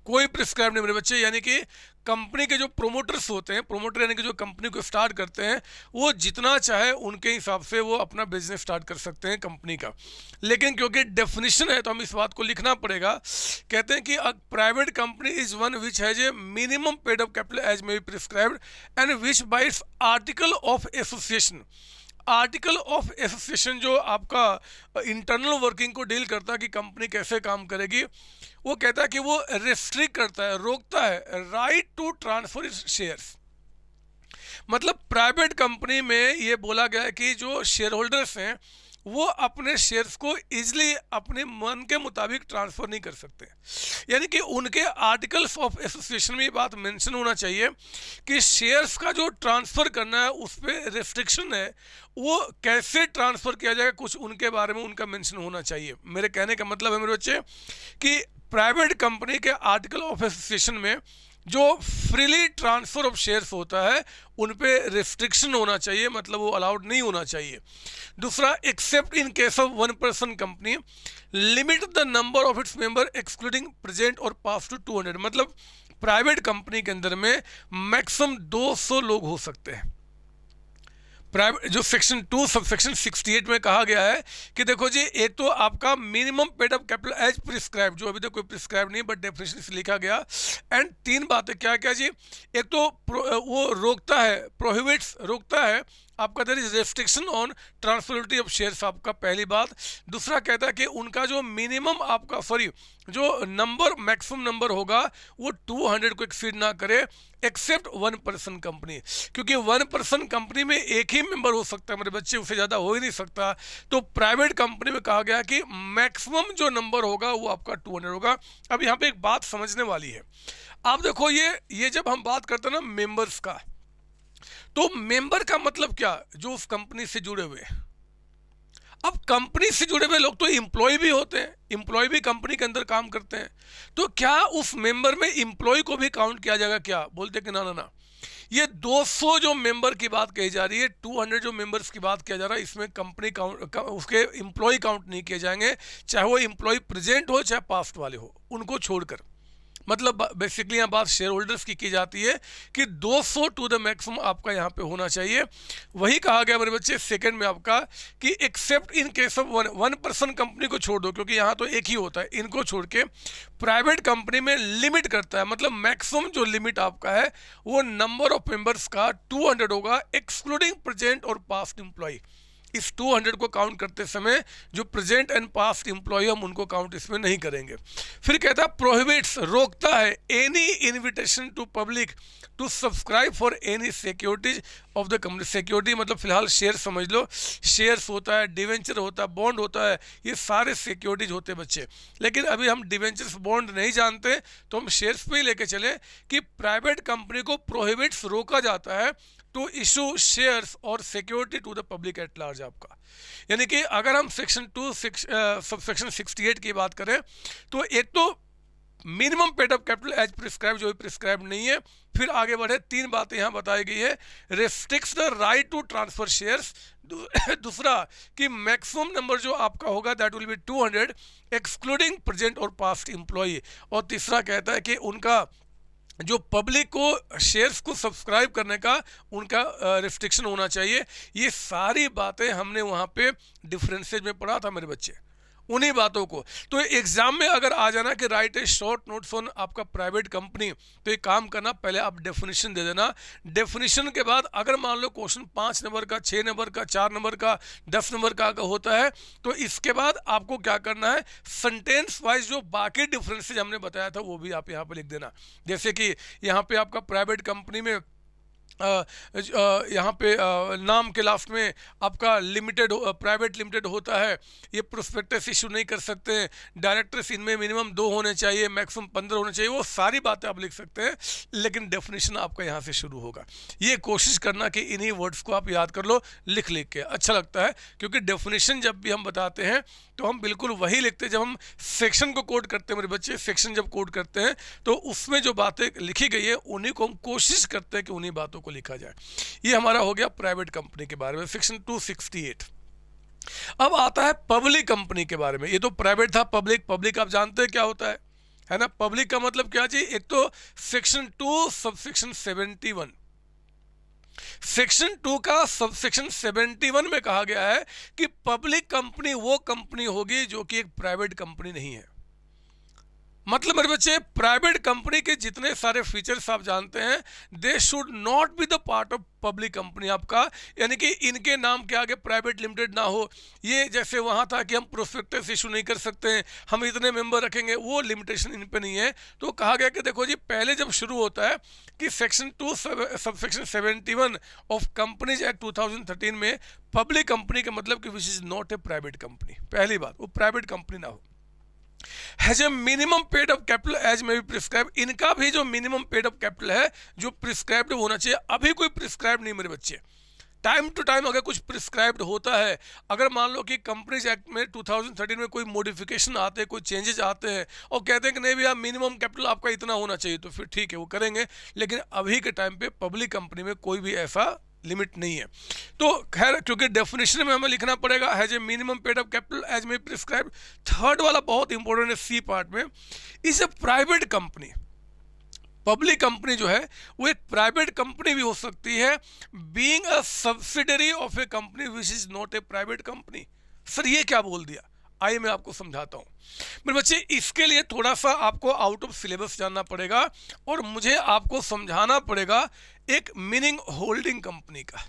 कोई प्रिस्क्राइब नहीं मेरे बच्चे। यानी कि कंपनी के जो प्रोमोटर्स होते हैं, प्रोमोटर यानी कि जो कंपनी को स्टार्ट करते हैं, वो जितना चाहे उनके हिसाब से वो अपना बिजनेस स्टार्ट कर सकते हैं कंपनी का। लेकिन क्योंकि डेफिनेशन है तो हम इस बात को लिखना पड़ेगा। कहते हैं कि a private company is one which has a minimum paid up capital as may be prescribed and which by its article of association. Article of association जो आपका इंटरनल वर्किंग को डील करता है कि कंपनी कैसे काम करेगी, वो कहता है कि वो रेस्ट्रिक्ट करता है, रोकता है राइट टू ट्रांसफर शेयर्स। मतलब प्राइवेट कंपनी में ये बोला गया है कि जो शेयर होल्डर्स हैं वो अपने शेयर्स को इजीली अपने मन के मुताबिक ट्रांसफ़र नहीं कर सकते। यानी कि उनके आर्टिकल्स ऑफ एसोसिएशन में ये बात मेंशन होना चाहिए कि शेयर्स का जो ट्रांसफ़र करना है उस पर रेस्ट्रिक्शन है, वो कैसे ट्रांसफ़र किया जाएगा कुछ उनके बारे में उनका मेंशन होना चाहिए। मेरे कहने का मतलब है मेरे बच्चे कि प्राइवेट कंपनी के आर्टिकल ऑफ एसोसिएशन में जो फ्रीली ट्रांसफ़र ऑफ शेयर्स होता है उन पे रिस्ट्रिक्शन होना चाहिए, मतलब वो अलाउड नहीं होना चाहिए। दूसरा, accept in case of one person company limit the number of its member excluding present और पास्ट टू 200। मतलब प्राइवेट कंपनी के अंदर में मैक्सिमम 200 लोग हो सकते हैं। प्राइवेट जो सेक्शन 2 सबसेक्शन 68 में कहा गया है कि देखो जी, एक तो आपका minimum paid up capital as prescribe, जो अभी तक कोई प्रिस्क्राइब नहीं बट डेफिनेशन से लिखा गया। एंड 3 बातें क्या क्या जी, एक तो वो रोकता है, प्रोहिबिट्स रोकता है आपका, there is restriction on transferability of shares, आपका पहली बात। दूसरा कहता है कि उनका जो मिनिमम आपका जो नंबर मैक्सिमम नंबर होगा वो 200 को एक्सीड ना करे एक्सेप्ट वन पर्सन कंपनी, क्योंकि वन पर्सन कंपनी में एक ही मेंबर हो सकता है मेरे बच्चे, उससे ज़्यादा हो ही नहीं सकता। तो प्राइवेट कंपनी में कहा गया कि मैक्सिमम जो नंबर होगा वो आपका 200 होगा। अब यहाँ पे एक बात समझने वाली है। आप देखो ये जब हम बात करते हैं ना मेंबर्स का, तो मेंबर का मतलब क्या, जो उस कंपनी से जुड़े हुए। अब कंपनी से जुड़े हुए लोग तो एम्प्लॉय भी होते हैं, एम्प्लॉय भी कंपनी के अंदर काम करते हैं, तो क्या उस मेंबर में एम्प्लॉय को भी काउंट किया जाएगा क्या? बोलते कि ना, ये 200 जो मेंबर की बात कही जा रही है, 200 जो मेंबर्स की बात किया जा रहा है, इसमें कंपनी काउंट उसके एम्प्लॉय काउंट नहीं किए जाएंगे, चाहे वो एम्प्लॉय प्रेजेंट हो चाहे पास्ट वाले हो, उनको छोड़कर। मतलब बेसिकली यहाँ बात शेयर होल्डर्स की जाती है कि 200 टू द मैक्सिमम आपका यहाँ पे होना चाहिए। वही कहा गया मेरे बच्चे सेकंड में आपका कि accept in case of one person company को छोड़ दो, क्योंकि यहाँ तो एक ही होता है, इनको छोड़ के प्राइवेट कंपनी में लिमिट करता है। मतलब मैक्सिमम जो लिमिट आपका है वो नंबर ऑफ मेंबर्स का 200 होगा एक्सक्लूडिंग प्रेजेंट और पास्ट एम्प्लॉय। इस 200 को काउंट करते समय जो प्रेजेंट एंड पास्ट एम्प्लॉय हम उनको काउंट इसमें नहीं करेंगे। फिर कहता है प्रोहिबिट्स रोकता है any invitation to public to subscribe for any securities of the company. Security मतलब फिलहाल शेयर समझ लो, शेयर्स होता है, डिवेंचर होता है, बॉन्ड होता है, ये सारे सिक्योरिटीज होते हैं बच्चे। लेकिन अभी हम डिवेंचर्स बॉन्ड नहीं जानते तो हम शेयर्स पे ही लेके चले कि प्राइवेट कंपनी को प्रोहिबिट्स रोका जाता है टू इशू शेयर्स और security to the public at large आपका। यानी कि अगर हम सेक्शन 2 सबसेक्शन 68 की बात करें तो एक तो minimum paid up capital as prescribe जो प्रिस्क्राइब नहीं है। फिर आगे बढ़े, 3 बातें यहाँ बताई गई है। Restricts the right to transfer shares, दूसरा कि मैक्सिमम नंबर जो आपका होगा that will be 200 excluding present और पास्ट एम्प्लॉई, और तीसरा कहता है कि उनका जो पब्लिक को शेयर्स को सब्सक्राइब करने का उनका रिस्ट्रिक्शन होना चाहिए। ये सारी बातें हमने वहाँ पे डिफरेंसेज में पढ़ा था मेरे बच्चे, उन्हीं बातों को। तो एग्जाम में अगर आ जाना कि right A short notes on आपका प्राइवेट कंपनी, तो एक काम करना, पहले आप डेफिनेशन दे देना। डेफिनेशन के बाद अगर मान लो क्वेश्चन 5 नंबर का, 6 नंबर का, 4 नंबर का, 10 नंबर का होता है, तो इसके बाद आपको क्या करना है, सेंटेंस वाइज जो बाकी डिफरेंसेज हमने बताया था वो भी आप यहाँ पे लिख देना। जैसे कि यहाँ पे आपका प्राइवेट कंपनी में यहाँ पे नाम के लास्ट में आपका लिमिटेड प्राइवेट लिमिटेड होता है, ये प्रोस्पेक्टस इशू नहीं कर सकते हैं, डायरेक्टर्स इनमें मिनिमम 2 होने चाहिए, मैक्सिमम 15 होने चाहिए, वो सारी बातें आप लिख सकते हैं, लेकिन डेफिनेशन आपका यहाँ से शुरू होगा। ये कोशिश करना कि इन्हीं वर्ड्स को आप याद कर लो लिख लिख के, अच्छा लगता है, क्योंकि डेफिनेशन जब भी हम बताते हैं तो हम बिल्कुल वही लिखते हैं। जब हम सेक्शन को कोड करते हैं मेरे बच्चे, सेक्शन जब कोड करते हैं तो उसमें जो बातें लिखी गई है उन्हीं को हम कोशिश करते हैं कि उन्हीं बातों को लिखा जाए। ये हमारा हो गया प्राइवेट कंपनी के बारे में, सेक्शन 268। अब आता है पब्लिक कंपनी के बारे में। ये तो प्राइवेट था, पब्लिक, पब्लिक आप जानते हैं क्या होता है ना। पब्लिक का मतलब क्या जी, एक तो सेक्शन 2 सबसेक्शन 71, सेक्शन 2 का सबसेक्शन 71 में कहा गया है कि पब्लिक कंपनी वो कंपनी होगी जो कि एक प्राइवेट कंपनी नहीं है। मतलब मेरे बच्चे, प्राइवेट कंपनी के जितने सारे फीचर्स आप जानते हैं, they should not be the part of public company आपका, यानी कि इनके नाम के आगे प्राइवेट लिमिटेड ना हो। ये जैसे वहाँ था कि हम प्रोस्पेक्टस इशू नहीं कर सकते हैं, हम इतने मेंबर रखेंगे, वो लिमिटेशन इन पे नहीं है। तो कहा गया कि देखो जी, पहले जब शुरू होता है कि section 2 subsection 71 of companies act 2013 में पब्लिक कंपनी का मतलब कि which is not a private company, पहली बात वो प्राइवेट कंपनी ना हो। Has a minimum paid up capital as may भी प्रिस्क्राइब, इनका भी जो मिनिमम पेड अप कैपिटल है जो प्रिस्क्राइब्ड होना चाहिए, अभी कोई प्रिस्क्राइब नहीं मेरे बच्चे। टाइम टू टाइम अगर कुछ प्रिस्क्राइब्ड होता है, अगर मान लो कि कंपनीज एक्ट में 2013 में कोई मॉडिफिकेशन आते हैं, कोई चेंजेस आते हैं और कहते हैं कि नहीं भैया मिनिमम कैपिटल आपका इतना होना चाहिए, तो फिर ठीक है वो करेंगे। लेकिन अभी के टाइम पे पब्लिक कंपनी में कोई भी ऐसा लिमिट नहीं है। तो खैर, क्योंकि डेफिनेशन में हमें लिखना पड़ेगा has a minimum paid up capital as may prescribe. Third वाला बहुत इंपॉर्टेंट है, सी पार्ट में, is a private company. Public company जो है वो एक प्राइवेट कंपनी भी हो सकती है, being a subsidiary of A company which is not a private company. Sir ये क्या बोल दिया, आइए मैं आपको समझाता हूँ मेरे बच्चे। इसके लिए थोड़ा सा आपको आउट ऑफ सिलेबस जानना पड़ेगा और मुझे आपको समझाना पड़ेगा एक मीनिंग होल्डिंग कंपनी का।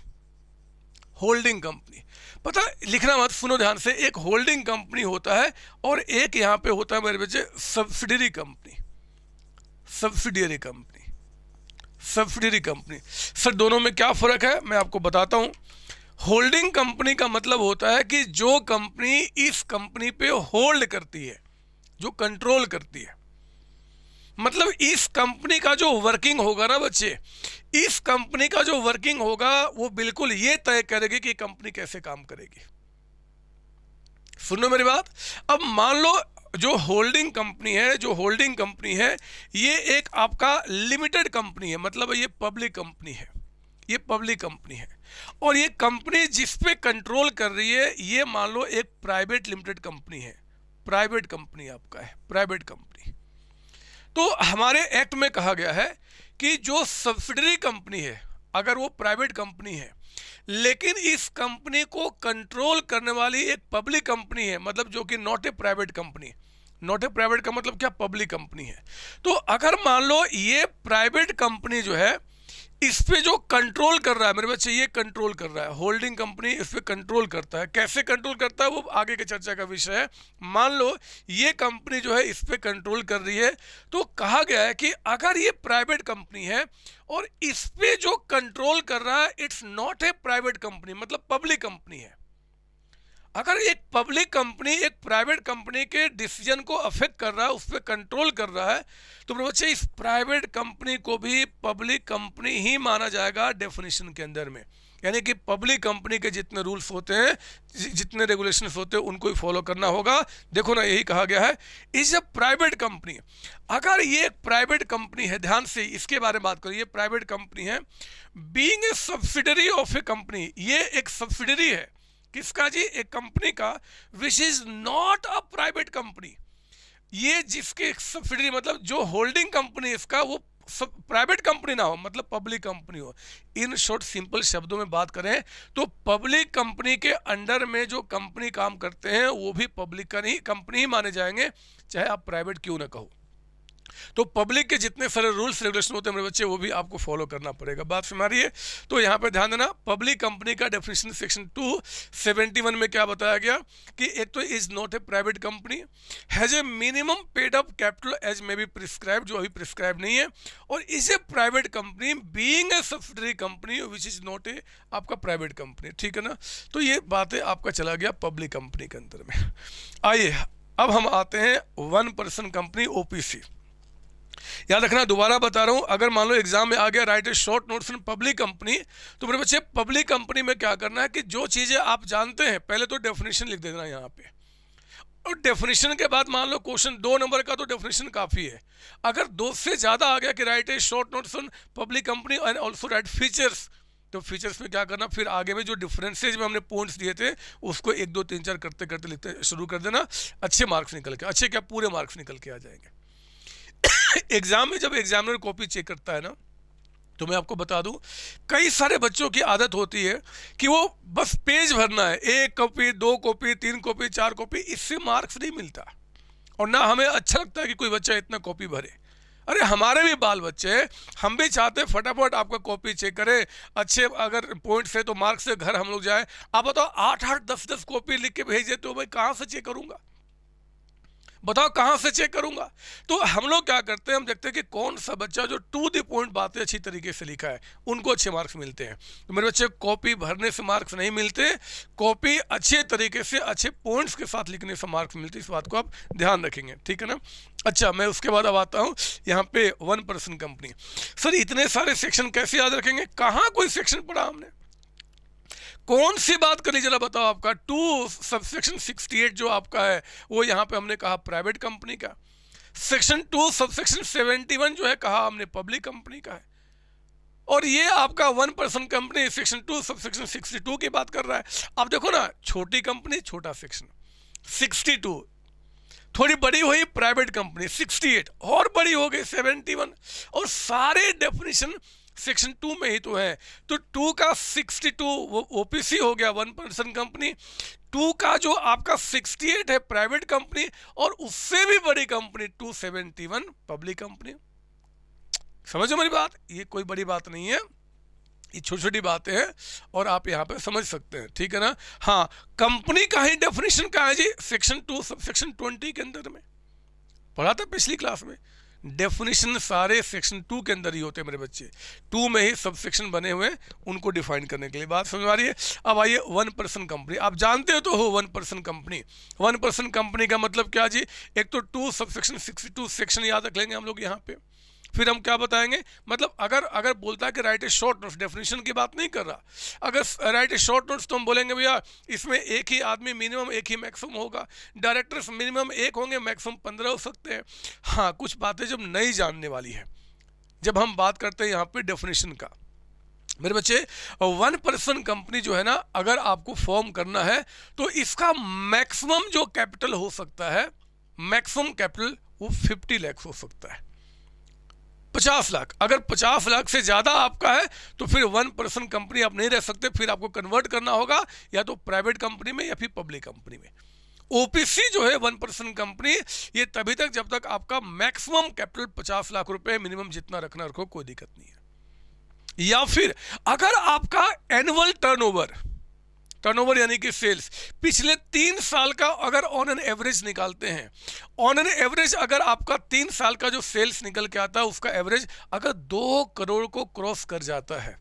होल्डिंग कंपनी पता, लिखना मत, सुनो ध्यान से। एक होल्डिंग कंपनी होता है और एक यहाँ पे होता है मेरे बच्चे subsidiary company. Subsidiary company, subsidiary company. Sir दोनों में क्या फ़र्क है, मैं आपको बताता हूँ। होल्डिंग कंपनी का मतलब होता है कि जो कंपनी इस कंपनी पे होल्ड करती है, जो कंट्रोल करती है, मतलब इस कंपनी का जो वर्किंग होगा ना बच्चे, इस कंपनी का जो वर्किंग होगा वो बिल्कुल ये तय करेगी कि कंपनी कैसे काम करेगी। सुनो मेरी बात। अब मान लो जो होल्डिंग कंपनी है, जो होल्डिंग कंपनी है, ये एक आपका लिमिटेड कंपनी है, मतलब ये पब्लिक कंपनी है, ये पब्लिक कंपनी है, और ये कंपनी जिस पे कंट्रोल कर रही है ये मान लो एक प्राइवेट लिमिटेड कंपनी है, प्राइवेट कंपनी आपका है, प्राइवेट कंपनी। तो हमारे एक्ट में कहा गया है कि जो सब्सिडरी कंपनी है, अगर वो प्राइवेट कंपनी है लेकिन इस कंपनी को कंट्रोल करने वाली एक पब्लिक कंपनी है, मतलब जो कि not a private company. Not a private का मतलब क्या, पब्लिक कंपनी है। तो अगर मान लो ये प्राइवेट कंपनी जो है इस पे जो कंट्रोल कर रहा है मेरे बच्चे, ये कंट्रोल कर रहा है, होल्डिंग कंपनी इस पे कंट्रोल करता है। कैसे कंट्रोल करता है वो आगे के चर्चा का विषय है। मान लो ये कंपनी जो है इस पे कंट्रोल कर रही है, तो कहा गया है कि अगर ये प्राइवेट कंपनी है और इस पे जो कंट्रोल कर रहा है it's not a private company, मतलब पब्लिक कंपनी है। अगर एक पब्लिक कंपनी एक प्राइवेट कंपनी के डिसीजन को अफेक्ट कर रहा है, उस पर कंट्रोल कर रहा है, तो मेरे बच्चे इस प्राइवेट कंपनी को भी पब्लिक कंपनी ही माना जाएगा डेफिनेशन के अंदर में। यानी कि पब्लिक कंपनी के जितने रूल्स होते हैं, जितने रेगुलेशंस होते हैं, उनको ही फॉलो करना होगा। देखो ना, यही कहा गया है, इज ए प्राइवेट कंपनी। अगर ये एक प्राइवेट कंपनी है, ध्यान से इसके बारे में बात करिए, ये प्राइवेट कंपनी है, being a subsidiary of A company, ये एक सब्सिडरी है किसका जी, एक कंपनी का, विच is not a private company. ये जिसके सब्सिडरी मतलब जो होल्डिंग कंपनी इसका वो प्राइवेट कंपनी ना हो, मतलब पब्लिक कंपनी हो। इन शॉर्ट सिंपल शब्दों में बात करें तो पब्लिक कंपनी के अंडर में जो कंपनी काम करते हैं वो भी पब्लिक का नहीं कंपनी ही माने जाएंगे, चाहे आप प्राइवेट क्यों ना कहो। तो पब्लिक के जितने सारे रूल्स रेगुलेशन होते हैं मेरे बच्चे, वो भी आपको फॉलो करना पड़ेगा। बात समझ रही है? तो यहाँ पे ध्यान देना, पब्लिक कंपनी का डेफिनेशन सेक्शन 271 में क्या बताया गया कि एक तो is not a private company, has a minimum paid up capital as may be prescribe, जो अभी प्रिस्क्राइब नहीं है, और is a private company being a subsidiary company which is not a आपका प्राइवेट कंपनी। ठीक है ना? तो ये बातें आपका चला गया पब्लिक कंपनी के अंदर में। आइए अब हम आते हैं 1 पर्सन कंपनी ओपीसी। याद रखना, दोबारा बता रहा हूं, अगर मान लो एग्जाम में आ गया right A short notes in public company, तो मेरे बच्चे पब्लिक कंपनी में क्या करना है कि जो चीजें आप जानते हैं पहले तो डेफिनेशन लिख देना यहाँ पे, और डेफिनेशन के बाद मान लो क्वेश्चन 2 नंबर का, तो डेफिनेशन काफी है। अगर 2 से ज्यादा आ गया कि right A short notes on public company and also right features, तो फीचर्स में क्या करना, फिर आगे में जो डिफरेंसेज में हमने पॉइंट्स दिए थे उसको 1 2 3 4 करते करते लिखते शुरू कर देना। अच्छे मार्क्स निकल के, अच्छे क्या पूरे मार्क्स निकल के आ जाएंगे। एग्जाम में जब एग्जामिनर कॉपी चेक करता है ना, तो मैं आपको बता दूं, कई सारे बच्चों की आदत होती है कि वो बस पेज भरना है, 1 कॉपी 2 कॉपी 3 कॉपी 4 कॉपी, इससे मार्क्स नहीं मिलता। और ना हमें अच्छा लगता है कि कोई बच्चा इतना कॉपी भरे। अरे हमारे भी बाल बच्चे हैं, हम भी चाहते हैं फटाफट आपका कॉपी चेक करें, अच्छे अगर पॉइंट्स है तो मार्क्स से घर हम लोग जाए। आप बताओ 8 10 10 कॉपी लिख के भेज देते हो, मैं कहाँ से चेक करूंगा? बताओ कहाँ से चेक करूंगा? तो हम लोग क्या करते हैं, हम देखते हैं कि कौन सा बच्चा जो टू द पॉइंट बातें अच्छी तरीके से लिखा है उनको अच्छे मार्क्स मिलते हैं। तो मेरे बच्चे कॉपी भरने से मार्क्स नहीं मिलते, कॉपी अच्छे तरीके से अच्छे पॉइंट्स के साथ लिखने से मार्क्स मिलते, इस बात को आप ध्यान रखेंगे। ठीक है ना? अच्छा, मैं उसके बाद अब आता हूँ यहाँ पे 1 पर्सन कंपनी। सर इतने सारे सेक्शन कैसे याद रखेंगे? कहाँ कोई सेक्शन पढ़ा हमने? कौन सी बात करी जरा बताओ। आपका 2 सबसेक्शन 68 जो आपका है वो यहाँ पे हमने कहा प्राइवेट कंपनी का, सेक्शन 2 सबसेक्शन 71 जो है कहा हमने पब्लिक कंपनी का है, और ये आपका 1 पर्सन कंपनी सेक्शन 2 सबसेक्शन 62 की बात कर रहा है। अब देखो ना, छोटी कंपनी छोटा सेक्शन 62, थोड़ी बड़ी हुई प्राइवेट कंपनी 68, और बड़ी हो गई 71, और सारे डेफिनेशन सेक्शन 2 में ही तो है। तो 2 का 62 वो ओपीसी हो गया 1 पर्सन कंपनी, 2 का जो आपका 68 है प्राइवेट कंपनी, और उससे भी बड़ी कंपनी 271 पब्लिक कंपनी। समझो मेरी बात? ये कोई बड़ी बात नहीं है, ये छोटी छोटी बातें हैं और आप यहाँ पे समझ सकते हैं। ठीक है ना? हाँ, कंपनी का ही डेफिनेशन का है जी सेक्शन 2 सबसेक्शन 20 के अंदर में पढ़ा था पिछली क्लास में। डेफिनेशन सारे सेक्शन 2 के अंदर ही होते हैं मेरे बच्चे, 2 में ही सब सेक्शन बने हुए हैं उनको डिफाइन करने के लिए। बात समझ आ रही है? अब आइए 1 पर्सन कंपनी। आप जानते हो तो हो 1 पर्सन कंपनी। 1 पर्सन कंपनी का मतलब क्या जी? एक तो 2 सबसेक्शन 62 सेक्शन याद रख लेंगे हम लोग यहाँ पे। फिर हम क्या बताएंगे, मतलब अगर बोलता है कि राइट ए शॉर्ट नोट्स, डेफिनेशन की बात नहीं कर रहा, अगर राइट ए शॉर्ट नोट्स तो हम बोलेंगे भैया इसमें एक ही आदमी मिनिमम, एक ही मैक्सिमम होगा, डायरेक्टर्स मिनिमम 1 होंगे, मैक्सिमम 15 हो सकते हैं। हाँ, कुछ बातें जब नहीं जानने वाली है, जब हम बात करते हैं यहाँ पे डेफिनेशन का, मेरे बच्चे 1 पर्सन कंपनी जो है ना, अगर आपको फॉर्म करना है तो इसका मैक्सिमम जो कैपिटल हो सकता है, मैक्सिमम कैपिटल वो 50 लाख हो सकता है, 50 लाख। अगर 50 लाख से ज़्यादा आपका है तो फिर 1 पर्सन कंपनी आप नहीं रह सकते, फिर आपको कन्वर्ट करना होगा या तो प्राइवेट कंपनी में या फिर पब्लिक कंपनी में। ओपीसी जो है 1 पर्सन कंपनी, ये तभी तक जब तक आपका मैक्सिमम कैपिटल 50 लाख रुपए, मिनिमम जितना रखना रखो, कोई दिक्कत नहीं है। या फिर अगर आपका एनुअल टर्नओवर यानी कि सेल्स पिछले 3 साल का अगर ऑन एन एवरेज निकालते हैं, ऑन एन एवरेज अगर आपका 3 साल का जो सेल्स निकल के आता है उसका एवरेज अगर 2 करोड़ को क्रॉस कर जाता है,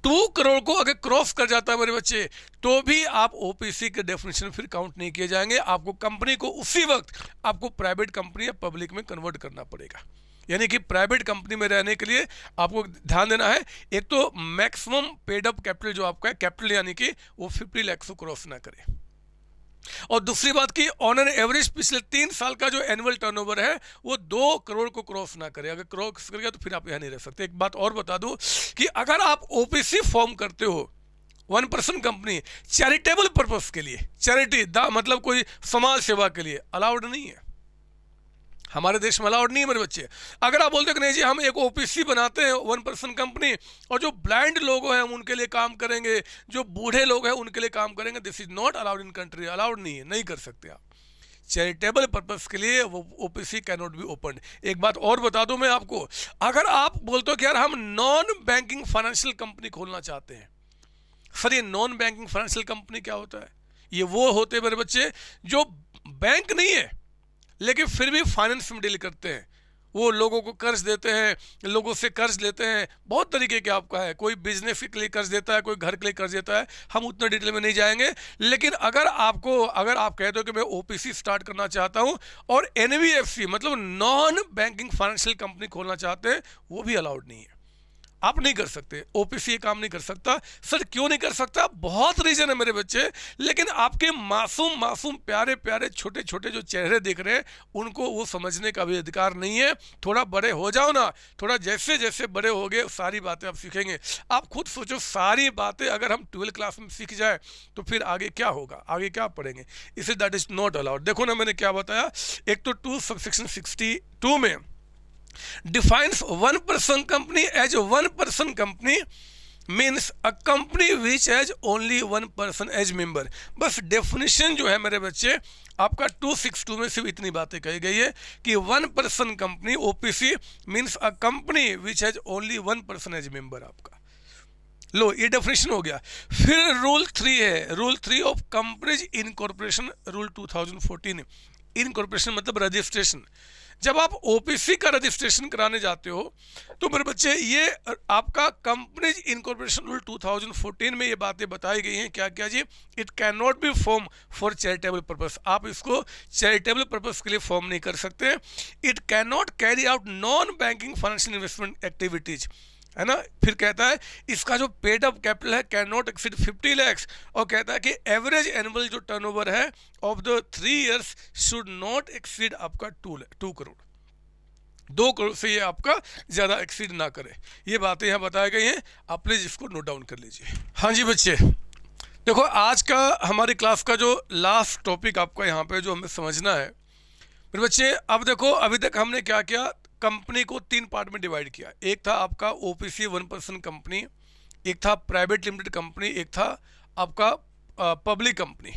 2 करोड़ को अगर क्रॉस कर जाता है मेरे बच्चे, तो भी आप ओपीसी के डेफिनेशन फिर काउंट नहीं किए जाएंगे। आपको कंपनी को उसी वक्त आपको प्राइवेट कंपनी या पब्लिक में कन्वर्ट करना पड़ेगा। यानी कि प्राइवेट कंपनी में रहने के लिए आपको ध्यान देना है, एक तो मैक्सिमम पेड अप कैपिटल जो आपका है कैपिटल, यानी कि वो 50 लाख को क्रॉस ना करे। और दूसरी बात कि ऑन एन एवरेज पिछले 3 साल का जो एनुअल टर्नओवर है वो 2 करोड़ को क्रॉस ना करे। अगर क्रॉस कर गया तो फिर आप यहाँ नहीं रह सकते। एक बात और बता दूं कि अगर आप ओपीसी फॉर्म करते हो 1% कंपनी चैरिटेबल पर्पस के लिए, चैरिटी मतलब कोई समाज सेवा के लिए, अलाउड नहीं है, हमारे देश में अलाउड नहीं है मेरे बच्चे। अगर आप बोलते हो कि नहीं जी हम एक ओपीसी बनाते हैं 1% कंपनी और जो ब्लाइंड लोग हैं हम उनके लिए काम करेंगे, जो बूढ़े लोग हैं उनके लिए काम करेंगे, this is not allowed in country, allowed नहीं है, नहीं कर सकते आप। चैरिटेबल पर्पस के लिए वो OPC can not be open. एक बात और बता दूं मैं आपको, अगर आप बोलते हो कि यार हम नॉन बैंकिंग फाइनेंशियल कंपनी खोलना चाहते हैं, सर ये नॉन बैंकिंग फाइनेंशियल कंपनी क्या होता है? ये वो होते हैं मेरे बच्चे जो बैंक नहीं है लेकिन फिर भी फाइनेंस में डील करते हैं, वो लोगों को कर्ज देते हैं, लोगों से कर्ज लेते हैं, बहुत तरीके के आपका है, कोई बिजनेस के लिए कर्ज देता है, कोई घर के लिए कर्ज देता है, हम उतना डिटेल में नहीं जाएंगे। लेकिन अगर आप कहते हो कि मैं ओपीसी स्टार्ट करना चाहता हूं और एनबीएफसी मतलब नॉन बैंकिंग फाइनेंशियल कंपनी खोलना चाहते हैं, वो भी अलाउड नहीं है, आप नहीं कर सकते, ओपीसी ये काम नहीं कर सकता। सर क्यों नहीं कर सकता? बहुत रीजन है मेरे बच्चे, लेकिन आपके मासूम मासूम प्यारे प्यारे छोटे छोटे जो चेहरे दिख रहे हैं उनको वो समझने का भी अधिकार नहीं है। थोड़ा बड़े हो जाओ ना, थोड़ा जैसे जैसे बड़े होगे सारी बातें आप सीखेंगे। आप खुद सोचो, सारी बातें अगर हम 12th क्लास में सीख जाए तो फिर आगे क्या होगा, आगे क्या पढ़ेंगे? इसे दैट इज नॉट अलाउड। देखो ना मैंने क्या बताया, एक तो 2 सबसेक्शन 62 में defines 1% company as 1% company means a company which has only 1 person as member। बस डेफिनेशन जो है मेरे बच्चे आपका 262 में सिर्फ इतनी बातें कही गई है कि 1% company OPC means a company which has only 1 person as member. आपका लो ये डेफिनेशन हो गया। फिर रूल 3 है, rule 3 of companies incorporation rule 2014। Incorporation मतलब रजिस्ट्रेशन। जब आप ओपीसी का रजिस्ट्रेशन कराने जाते हो तो मेरे बच्चे ये आपका कंपनीज इनकॉर्पोरेशन रूल 2014 में ये बातें बताई गई हैं। क्या क्या जी? It can not be form for charitable purpose, आप इसको चैरिटेबल पर्पस के लिए फॉर्म नहीं कर सकते। It can not carry out non banking financial investment activities, है ना। फिर कहता है इसका जो पेड अप कैपिटल है कैन नॉट एक्सीड 50 lakhs, और कहता है कि एवरेज एनुअल जो टर्नओवर है of the 3 years should not exceed आपका 2 करोड़, 2 करोड़ से ये आपका ज़्यादा एक्सीड ना करे। ये बातें यहाँ बताई गई हैं, आप प्लीज़ इसको नोट डाउन कर लीजिए। हाँ जी बच्चे, देखो आज का हमारी क्लास का जो लास्ट टॉपिक आपका यहाँ पे जो हमें समझना है मेरे बच्चे, अब देखो अभी तक हमने क्या किया, कंपनी को 3 पार्ट में डिवाइड किया। एक था आपका ओपीसी 1% कंपनी, एक था प्राइवेट लिमिटेड कंपनी, एक था आपका पब्लिक कंपनी।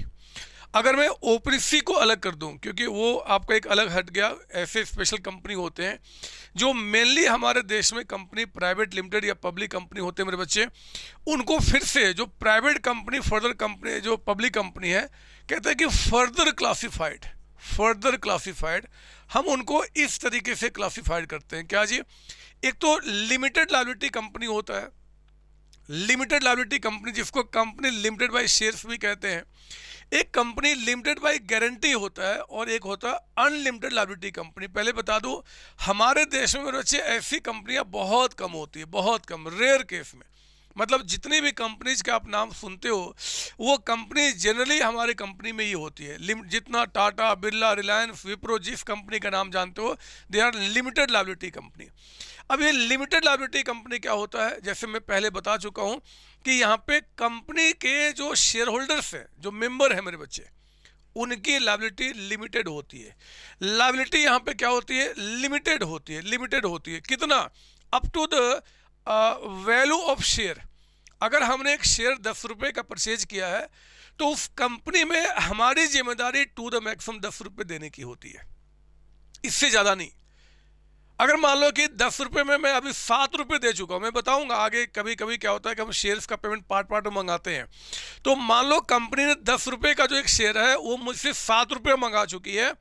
अगर मैं ओपीसी को अलग कर दूं, क्योंकि वो आपका एक अलग हट गया, ऐसे स्पेशल कंपनी होते हैं जो मेनली हमारे देश में कंपनी प्राइवेट लिमिटेड या पब्लिक कंपनी होते हैं मेरे बच्चे, उनको फिर से जो प्राइवेट कंपनी फर्दर कंपनी जो पब्लिक कंपनी है कहते हैं कि फर्दर क्लासिफाइड हम उनको इस तरीके से क्लासिफाइड करते हैं। क्या जी? एक तो लिमिटेड लायबिलिटी कंपनी होता है, लिमिटेड लायबिलिटी कंपनी जिसको कंपनी लिमिटेड बाय शेयर्स भी कहते हैं। एक कंपनी लिमिटेड बाय गारंटी होता है और एक होता है अनलिमिटेड लायबिलिटी कंपनी। पहले बता दूं हमारे देश में मेरे बच्चे ऐसी कंपनियां बहुत कम होती है, बहुत कम, रेयर केस में। मतलब जितनी भी कंपनीज के आप नाम सुनते हो वो कंपनी जनरली हमारे कंपनी में ही होती है। जितना टाटा, बिरला, रिलायंस, विप्रो, जिस कंपनी का नाम जानते हो they are limited liability company. अब ये लिमिटेड लायबिलिटी कंपनी क्या होता है, जैसे मैं पहले बता चुका हूँ कि यहाँ पे कंपनी के जो शेयर होल्डर्स हैं, जो मेंबर हैं मेरे बच्चे, उनकी लायबिलिटी लिमिटेड होती है। लायबिलिटी यहाँ पे क्या होती है? लिमिटेड होती है। कितना? Up to the value of share. अगर हमने एक शेयर 10 रुपये का परचेज किया है तो उस कंपनी में हमारी जिम्मेदारी टू द मैक्सिमम 10 रुपये देने की होती है, इससे ज़्यादा नहीं। अगर मान लो कि 10 रुपये में मैं अभी 7 रुपये दे चुका हूँ, मैं बताऊंगा आगे। कभी कभी क्या होता है कि हम शेयर्स का पेमेंट पार्ट में मंगाते हैं, तो मान लो कंपनी ने 10 रुपये का जो एक शेयर है वो मुझसे 7 रुपये मंगा चुकी है,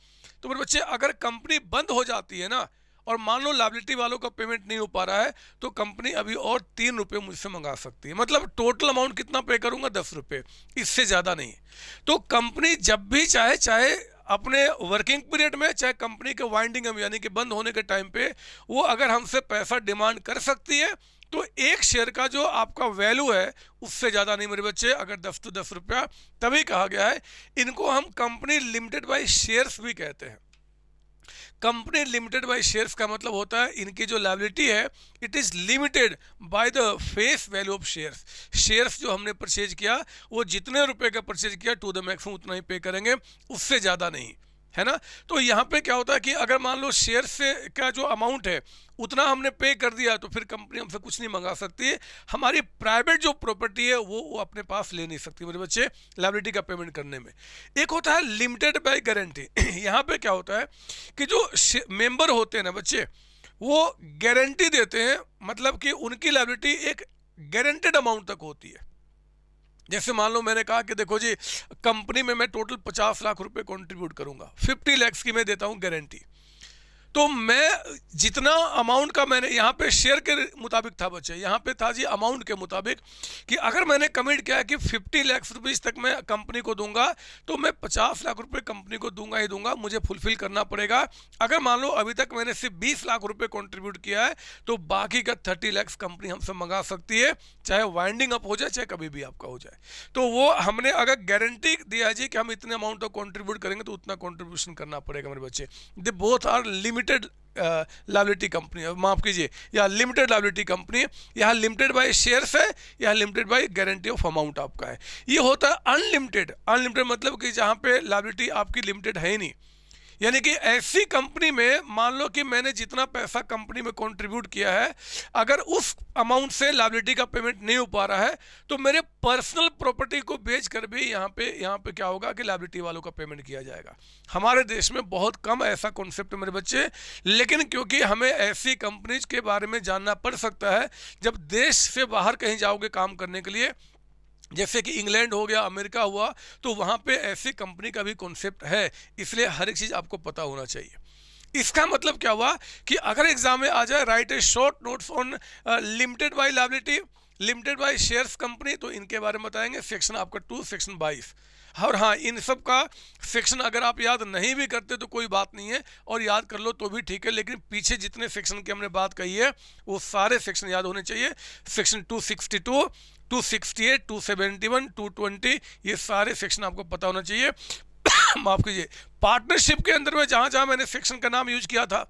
तो मेरे बच्चे अगर कंपनी बंद हो जाती है ना और मान लो लायबिलिटी वालों का पेमेंट नहीं हो पा रहा है, तो कंपनी अभी और 3 रुपये मुझसे मंगा सकती है। मतलब टोटल अमाउंट कितना पे करूंगा, 10 रुपये, इससे ज़्यादा नहीं। तो कंपनी जब भी चाहे, चाहे अपने वर्किंग पीरियड में, चाहे कंपनी के वाइंडिंग में यानी कि बंद होने के टाइम पे, वो अगर हमसे पैसा डिमांड कर सकती है। तो एक शेयर का जो आपका वैल्यू है उससे ज़्यादा नहीं मेरे बच्चे, अगर 10 तो 10 रुपया। तभी कहा गया है इनको हम कंपनी लिमिटेड बाय शेयर्स भी कहते हैं। कंपनी लिमिटेड बाय शेयर्स का मतलब होता है इनकी जो लायबिलिटी है it is limited by the face value of shares. Shares जो हमने परचेज किया वो जितने रुपए का परचेज किया टू द मैक्सिमम उतना ही पे करेंगे, उससे ज़्यादा नहीं, है ना। तो यहाँ पे क्या होता है कि अगर मान लो शेयर से का जो अमाउंट है उतना हमने पे कर दिया तो फिर कंपनी हमसे कुछ नहीं मंगा सकती है। हमारी प्राइवेट जो प्रॉपर्टी है वो अपने पास ले नहीं सकती मेरे बच्चे लायबिलिटी का पेमेंट करने में। एक होता है लिमिटेड बाय गारंटी। यहाँ पे क्या होता है कि जो मेंबर होते हैं ना बच्चे, वो गारंटी देते हैं, मतलब कि उनकी लायबिलिटी एक गारंटेड अमाउंट तक होती है। जैसे मान लो मैंने कहा कि देखो जी कंपनी में मैं टोटल 50 लाख रुपए कंट्रीब्यूट करूंगा, 50 लाख की मैं देता हूं गारंटी। तो मैं जितना अमाउंट का मैंने यहाँ पे शेयर के मुताबिक था बच्चे, यहाँ पे था जी अमाउंट के मुताबिक कि अगर मैंने कमिट किया कि 50 लाख रुपीज़ तक मैं कंपनी को दूंगा तो मैं 50 लाख रुपए कंपनी को दूंगा ही दूंगा, मुझे फुलफिल करना पड़ेगा। अगर मान लो अभी तक मैंने सिर्फ 20 लाख रुपए कंट्रीब्यूट किया है तो बाकी का 30 लाख कंपनी हमसे मंगा सकती है, चाहे वाइंडिंग अप हो जाए चाहे कभी भी आपका हो जाए। तो वो हमने अगर गारंटी दिया जी कि हम इतने अमाउंट तक कॉन्ट्रीब्यूट करेंगे तो उतना कॉन्ट्रीब्यूशन करना पड़ेगा मेरे बच्चे। They both are limited liability company, माफ कीजिए, या लिमिटेड लायबिलिटी कंपनी। यहाँ लिमिटेड बाय शेयर्स है, यहाँ limited by guarantee of amount आपका है। ये होता है अनलिमिटेड। अनलिमिटेड मतलब कि जहाँ पे लायबिलिटी आपकी लिमिटेड है ही नहीं, यानी कि ऐसी कंपनी में मान लो कि मैंने जितना पैसा कंपनी में कंट्रीब्यूट किया है, अगर उस अमाउंट से लायबिलिटी का पेमेंट नहीं हो पा रहा है तो मेरे पर्सनल प्रॉपर्टी को बेच कर भी यहाँ पे क्या होगा कि लायबिलिटी वालों का पेमेंट किया जाएगा। हमारे देश में बहुत कम ऐसा कॉन्सेप्ट है मेरे बच्चे, लेकिन क्योंकि हमें ऐसी कंपनीज के बारे में जानना पड़ सकता है जब देश से बाहर कहीं जाओगे काम करने के लिए, जैसे कि इंग्लैंड हो गया, अमेरिका हुआ, तो वहाँ पे ऐसी कंपनी का भी कॉन्सेप्ट है, इसलिए हर एक चीज़ आपको पता होना चाहिए। इसका मतलब क्या हुआ कि अगर एग्जाम में आ जाए right A short notes on limited by liability, limited by shares company, तो इनके बारे में बताएंगे सेक्शन आपका 2 सेक्शन 22। और हाँ, इन सब का सेक्शन अगर आप याद नहीं भी करते तो कोई बात नहीं है, और याद कर लो तो भी ठीक है, लेकिन पीछे जितने सेक्शन की हमने बात कही है वो सारे सेक्शन याद होने चाहिए। सेक्शन 262, 268, 271, 220, ये सारे सेक्शन आपको पता होना चाहिए। माफ कीजिए, पार्टनरशिप के अंदर में जहां जहां मैंने सेक्शन का नाम यूज किया था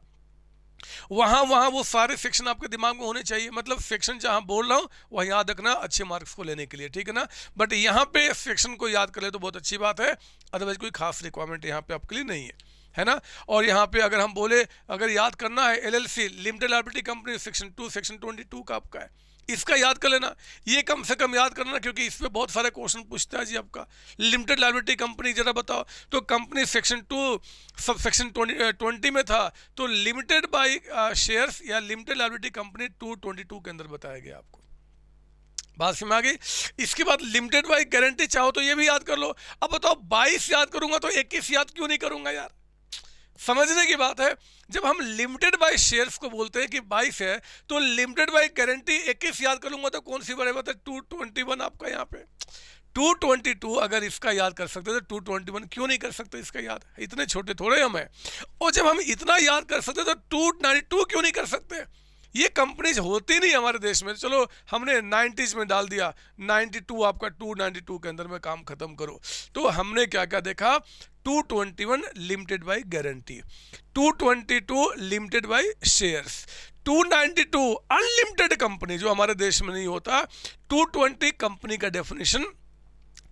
वहां वहां वो सारे सेक्शन आपके दिमाग में होने चाहिए। मतलब सेक्शन जहां बोल रहा हूं वह याद रखना अच्छे मार्क्स को लेने के लिए, ठीक है ना। बट यहाँ पे सेक्शन को याद कर ले तो बहुत अच्छी बात है, अदरवाइज कोई खास रिक्वायरमेंट यहाँ पे आपके लिए नहीं है ना। और यहाँ पे अगर हम बोले अगर याद करना है LLC limited liability company, section 2 section 22 का आपका है, इसका याद कर लेना, ये कम से कम याद करना, क्योंकि इस पे बहुत सारे क्वेश्चन पूछता है जी आपका। लिमिटेड लायबिलिटी कंपनी जरा बताओ, तो कंपनी सेक्शन 2 सब सेक्शन 20 में था, तो लिमिटेड बाय शेयर्स या लिमिटेड लायबिलिटी कंपनी 222 के अंदर बताया गया आपको। बात समझ आ गई। इसके बाद लिमिटेड बाय गारंटी चाहो तो ये भी याद कर लो। अब बताओ 22 याद करूंगा तो 21 याद क्यों नहीं करूंगा यार, समझने की बात है। जब हम लिमिटेड बाय शेयर्स को बोलते हैं कि 22 है, तो लिमिटेड बाय गारंटी 21 याद करूंगा तो कौन सी बड़े बात है, 221 आपका यहाँ पे 222 अगर इसका याद कर सकते तो 221 क्यों नहीं कर सकते इसका याद, इतने छोटे थोड़े हम हैं। और जब हम इतना याद कर सकते तो 292 क्यों नहीं कर सकते। ये कंपनीज होती नहीं हमारे देश में, चलो हमने 90s में डाल दिया, 92 आपका 292 के अंदर में काम खत्म करो। तो हमने क्या क्या देखा, 221 limited by guarantee, 222 limited by shares, 292 unlimited company जो हमारे देश में नहीं होता, 220 कंपनी का डेफिनेशन,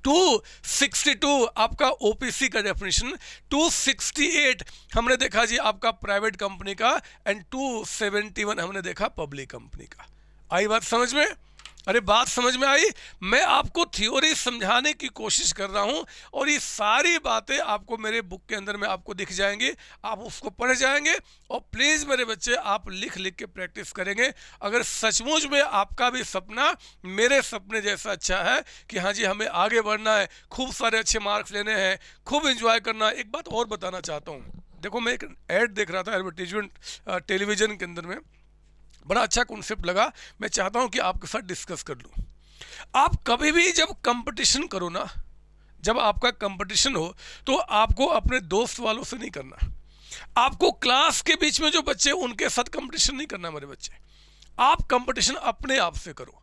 262 आपका ओपीसी का डेफिनेशन, 268 हमने देखा जी आपका प्राइवेट कंपनी का, एंड 271 हमने देखा पब्लिक कंपनी का। आई बात समझ में? अरे बात समझ में आई? मैं आपको थ्योरी समझाने की कोशिश कर रहा हूं और ये सारी बातें आपको मेरे बुक के अंदर में आपको दिख जाएंगी, आप उसको पढ़ जाएंगे। और प्लीज़ मेरे बच्चे आप लिख लिख के प्रैक्टिस करेंगे। अगर सचमुच में आपका भी सपना मेरे सपने जैसा अच्छा है कि हाँ जी हमें आगे बढ़ना है, खूब सारे अच्छे मार्क्स लेने हैं, खूब एंजॉय करना है। एक बात और बताना चाहता हूँ, देखो मैं एक ऐड देख रहा था एडवर्टीजमेंट टेलीविज़न के अंदर में, बड़ा अच्छा कॉन्सेप्ट लगा, मैं चाहता हूँ कि आपके साथ डिस्कस कर लूँ। आप कभी भी जब कंपटीशन करो ना, जब आपका कंपटीशन हो तो आपको अपने दोस्त वालों से नहीं करना, आपको क्लास के बीच में जो बच्चे उनके साथ कंपटीशन नहीं करना मेरे बच्चे। आप कंपटीशन अपने आप से करो।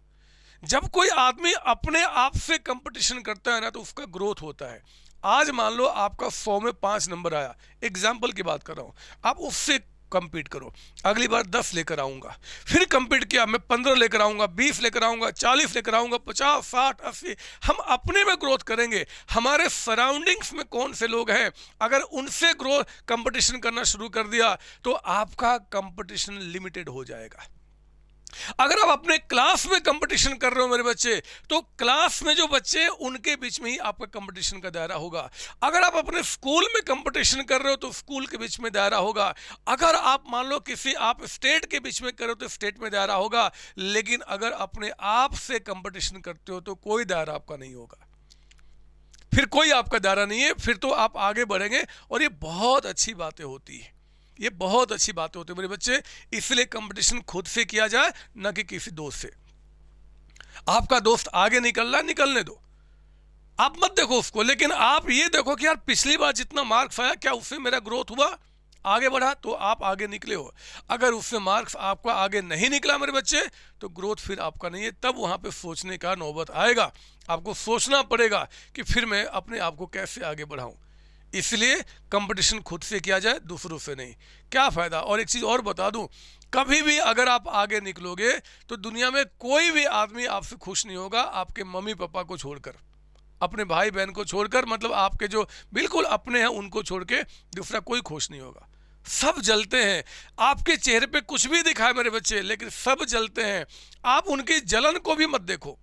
जब कोई आदमी अपने आप से कंपटीशन करता है ना तो उसका ग्रोथ होता है। आज मान लो आपका 100 में 5 नंबर आया, एग्जाम्पल की बात कर रहा हूँ, आप उससे कंपीट करो, अगली बार 10 लेकर आऊँगा, फिर कंपीट किया, मैं 15 लेकर आऊँगा, 20 लेकर आऊँगा, 40 लेकर आऊँगा, 50, 60, 80, हम अपने में ग्रोथ करेंगे। हमारे सराउंडिंग्स में कौन से लोग हैं, अगर उनसे ग्रोथ कंपटीशन करना शुरू कर दिया तो आपका कंपटीशन लिमिटेड हो जाएगा। अगर आप अपने क्लास में कंपटीशन कर रहे हो मेरे बच्चे, तो क्लास में जो बच्चे उनके बीच में ही आपका कंपटीशन का दायरा होगा। अगर आप अपने स्कूल में कंपटीशन कर रहे हो तो स्कूल के बीच में दायरा होगा। अगर आप मान लो किसी आप स्टेट के बीच में करो तो स्टेट में दायरा होगा। लेकिन अगर अपने आप से कंपटीशन करते हो तो कोई दायरा आपका नहीं होगा, फिर कोई आपका दायरा नहीं है, फिर तो आप आगे बढ़ेंगे। और ये बहुत अच्छी बातें होती है, ये बहुत अच्छी बातें होती है मेरे बच्चे। इसलिए कंपटीशन खुद से किया जाए, ना कि किसी दोस्त से। आपका दोस्त आगे निकल रहा है, निकलने दो, आप मत देखो उसको, लेकिन आप ये देखो कि यार पिछली बार जितना मार्क्स आया क्या उससे मेरा ग्रोथ हुआ, आगे बढ़ा, तो आप आगे निकले हो। अगर उससे मार्क्स आपका आगे नहीं निकला मेरे बच्चे तो ग्रोथ फिर आपका नहीं है। तब वहाँ पे सोचने का नौबत आएगा, आपको सोचना पड़ेगा कि फिर मैं अपने आप को कैसे आगे बढ़ाऊँ। इसलिए कंपटीशन खुद से किया जाए, दूसरों से नहीं। क्या फ़ायदा। और एक चीज़ और बता दूं, कभी भी अगर आप आगे निकलोगे तो दुनिया में कोई भी आदमी आपसे खुश नहीं होगा, आपके मम्मी पापा को छोड़कर, अपने भाई बहन को छोड़कर, मतलब आपके जो बिल्कुल अपने हैं उनको छोड़ के दूसरा कोई खुश नहीं होगा। सब जलते हैं, आपके चेहरे पे कुछ भी दिखाए मेरे बच्चे, लेकिन सब जलते हैं। आप उनकी जलन को भी मत देखो,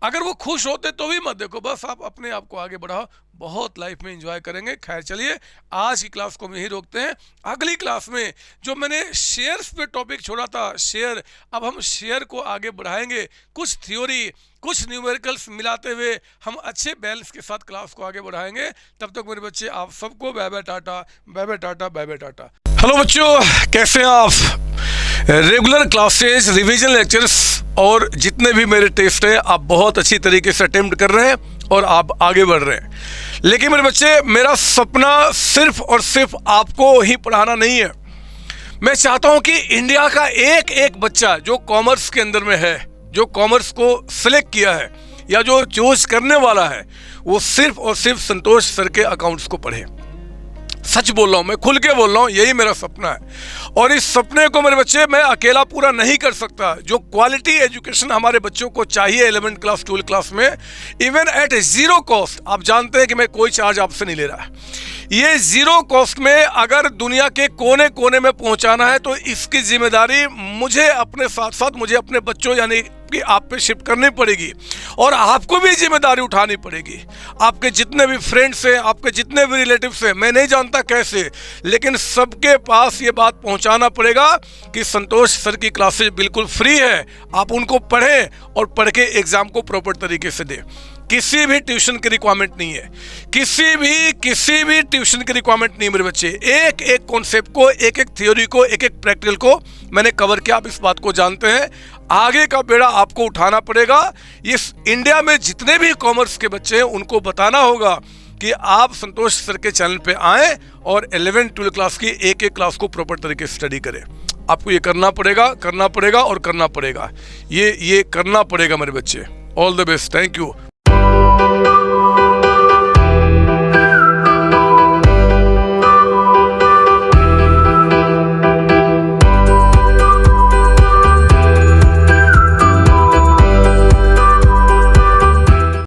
अगर वो खुश होते तो भी मत देखो, बस आप अपने आप को आगे बढ़ाओ, बहुत लाइफ में एंजॉय करेंगे। खैर चलिए, आज की क्लास को हम यहीं रोकते हैं। अगली क्लास में जो मैंने शेयर्स पे टॉपिक छोड़ा था, शेयर, अब हम शेयर को आगे बढ़ाएंगे, कुछ थ्योरी, कुछ न्यूमेरिकल्स मिलाते हुए हम अच्छे बैलेंस के साथ क्लास को आगे बढ़ाएंगे। तब तक मेरे बच्चे आप सबको bye bye tata, bye bye tata, bye bye tata. Hello बच्चों, कैसे हैं आप। रेगुलर क्लासेस, रिवीजन लेक्चर्स और जितने भी मेरे टेस्ट हैं आप बहुत अच्छी तरीके से अटेम्प्ट कर रहे हैं और आप आगे बढ़ रहे हैं। लेकिन मेरे बच्चे, मेरा सपना सिर्फ और सिर्फ आपको ही पढ़ाना नहीं है। मैं चाहता हूं कि इंडिया का एक एक बच्चा जो कॉमर्स के अंदर में है, जो कॉमर्स को सिलेक्ट किया है या जो चूज करने वाला है, वो सिर्फ और सिर्फ संतोष सर के अकाउंट्स को पढ़े। सच बोल रहा हूँ, मैं खुल के बोल रहा हूँ, यही मेरा सपना है। और इस सपने को मेरे बच्चे मैं अकेला पूरा नहीं कर सकता। जो क्वालिटी एजुकेशन हमारे बच्चों को चाहिए 11th क्लास 12th क्लास में, इवन एट जीरो कॉस्ट, आप जानते हैं कि मैं कोई चार्ज आपसे नहीं ले रहा, ये जीरो कॉस्ट में अगर दुनिया के कोने कोने में पहुंचाना है तो इसकी जिम्मेदारी मुझे अपने साथ साथ मुझे अपने बच्चों यानी कि आप पे शिफ्ट करनी पड़ेगी। और आपको भी जिम्मेदारी उठानी पड़ेगी। आपके जितने भी फ्रेंड्स हैं, आपके जितने भी रिलेटिव्स हैं, मैं नहीं जानता कैसे, लेकिन सबके पास ये बात पहुंचाना पड़ेगा कि संतोष सर की क्लासेस बिल्कुल फ्री है, आप उनको पढ़ें और पढ़ के एग्जाम को प्रॉपर तरीके से दें। किसी भी ट्यूशन की रिक्वायरमेंट नहीं है, किसी भी ट्यूशन की रिक्वायरमेंट नहीं मेरे बच्चे। एक एक कॉन्सेप्ट को, एक एक थ्योरी को, एक एक प्रैक्टिकल को मैंने कवर किया, आप इस बात को जानते हैं। आगे का बेड़ा आपको उठाना पड़ेगा। इस इंडिया में जितने भी कॉमर्स के बच्चे हैं उनको बताना होगा कि आप संतोष सर के चैनल पे आएँ और 11th 12th क्लास की एक एक क्लास को प्रॉपर तरीके से स्टडी करें। आपको ये करना पड़ेगा और करना पड़ेगा, ये करना पड़ेगा मेरे बच्चे। All the best, thank you.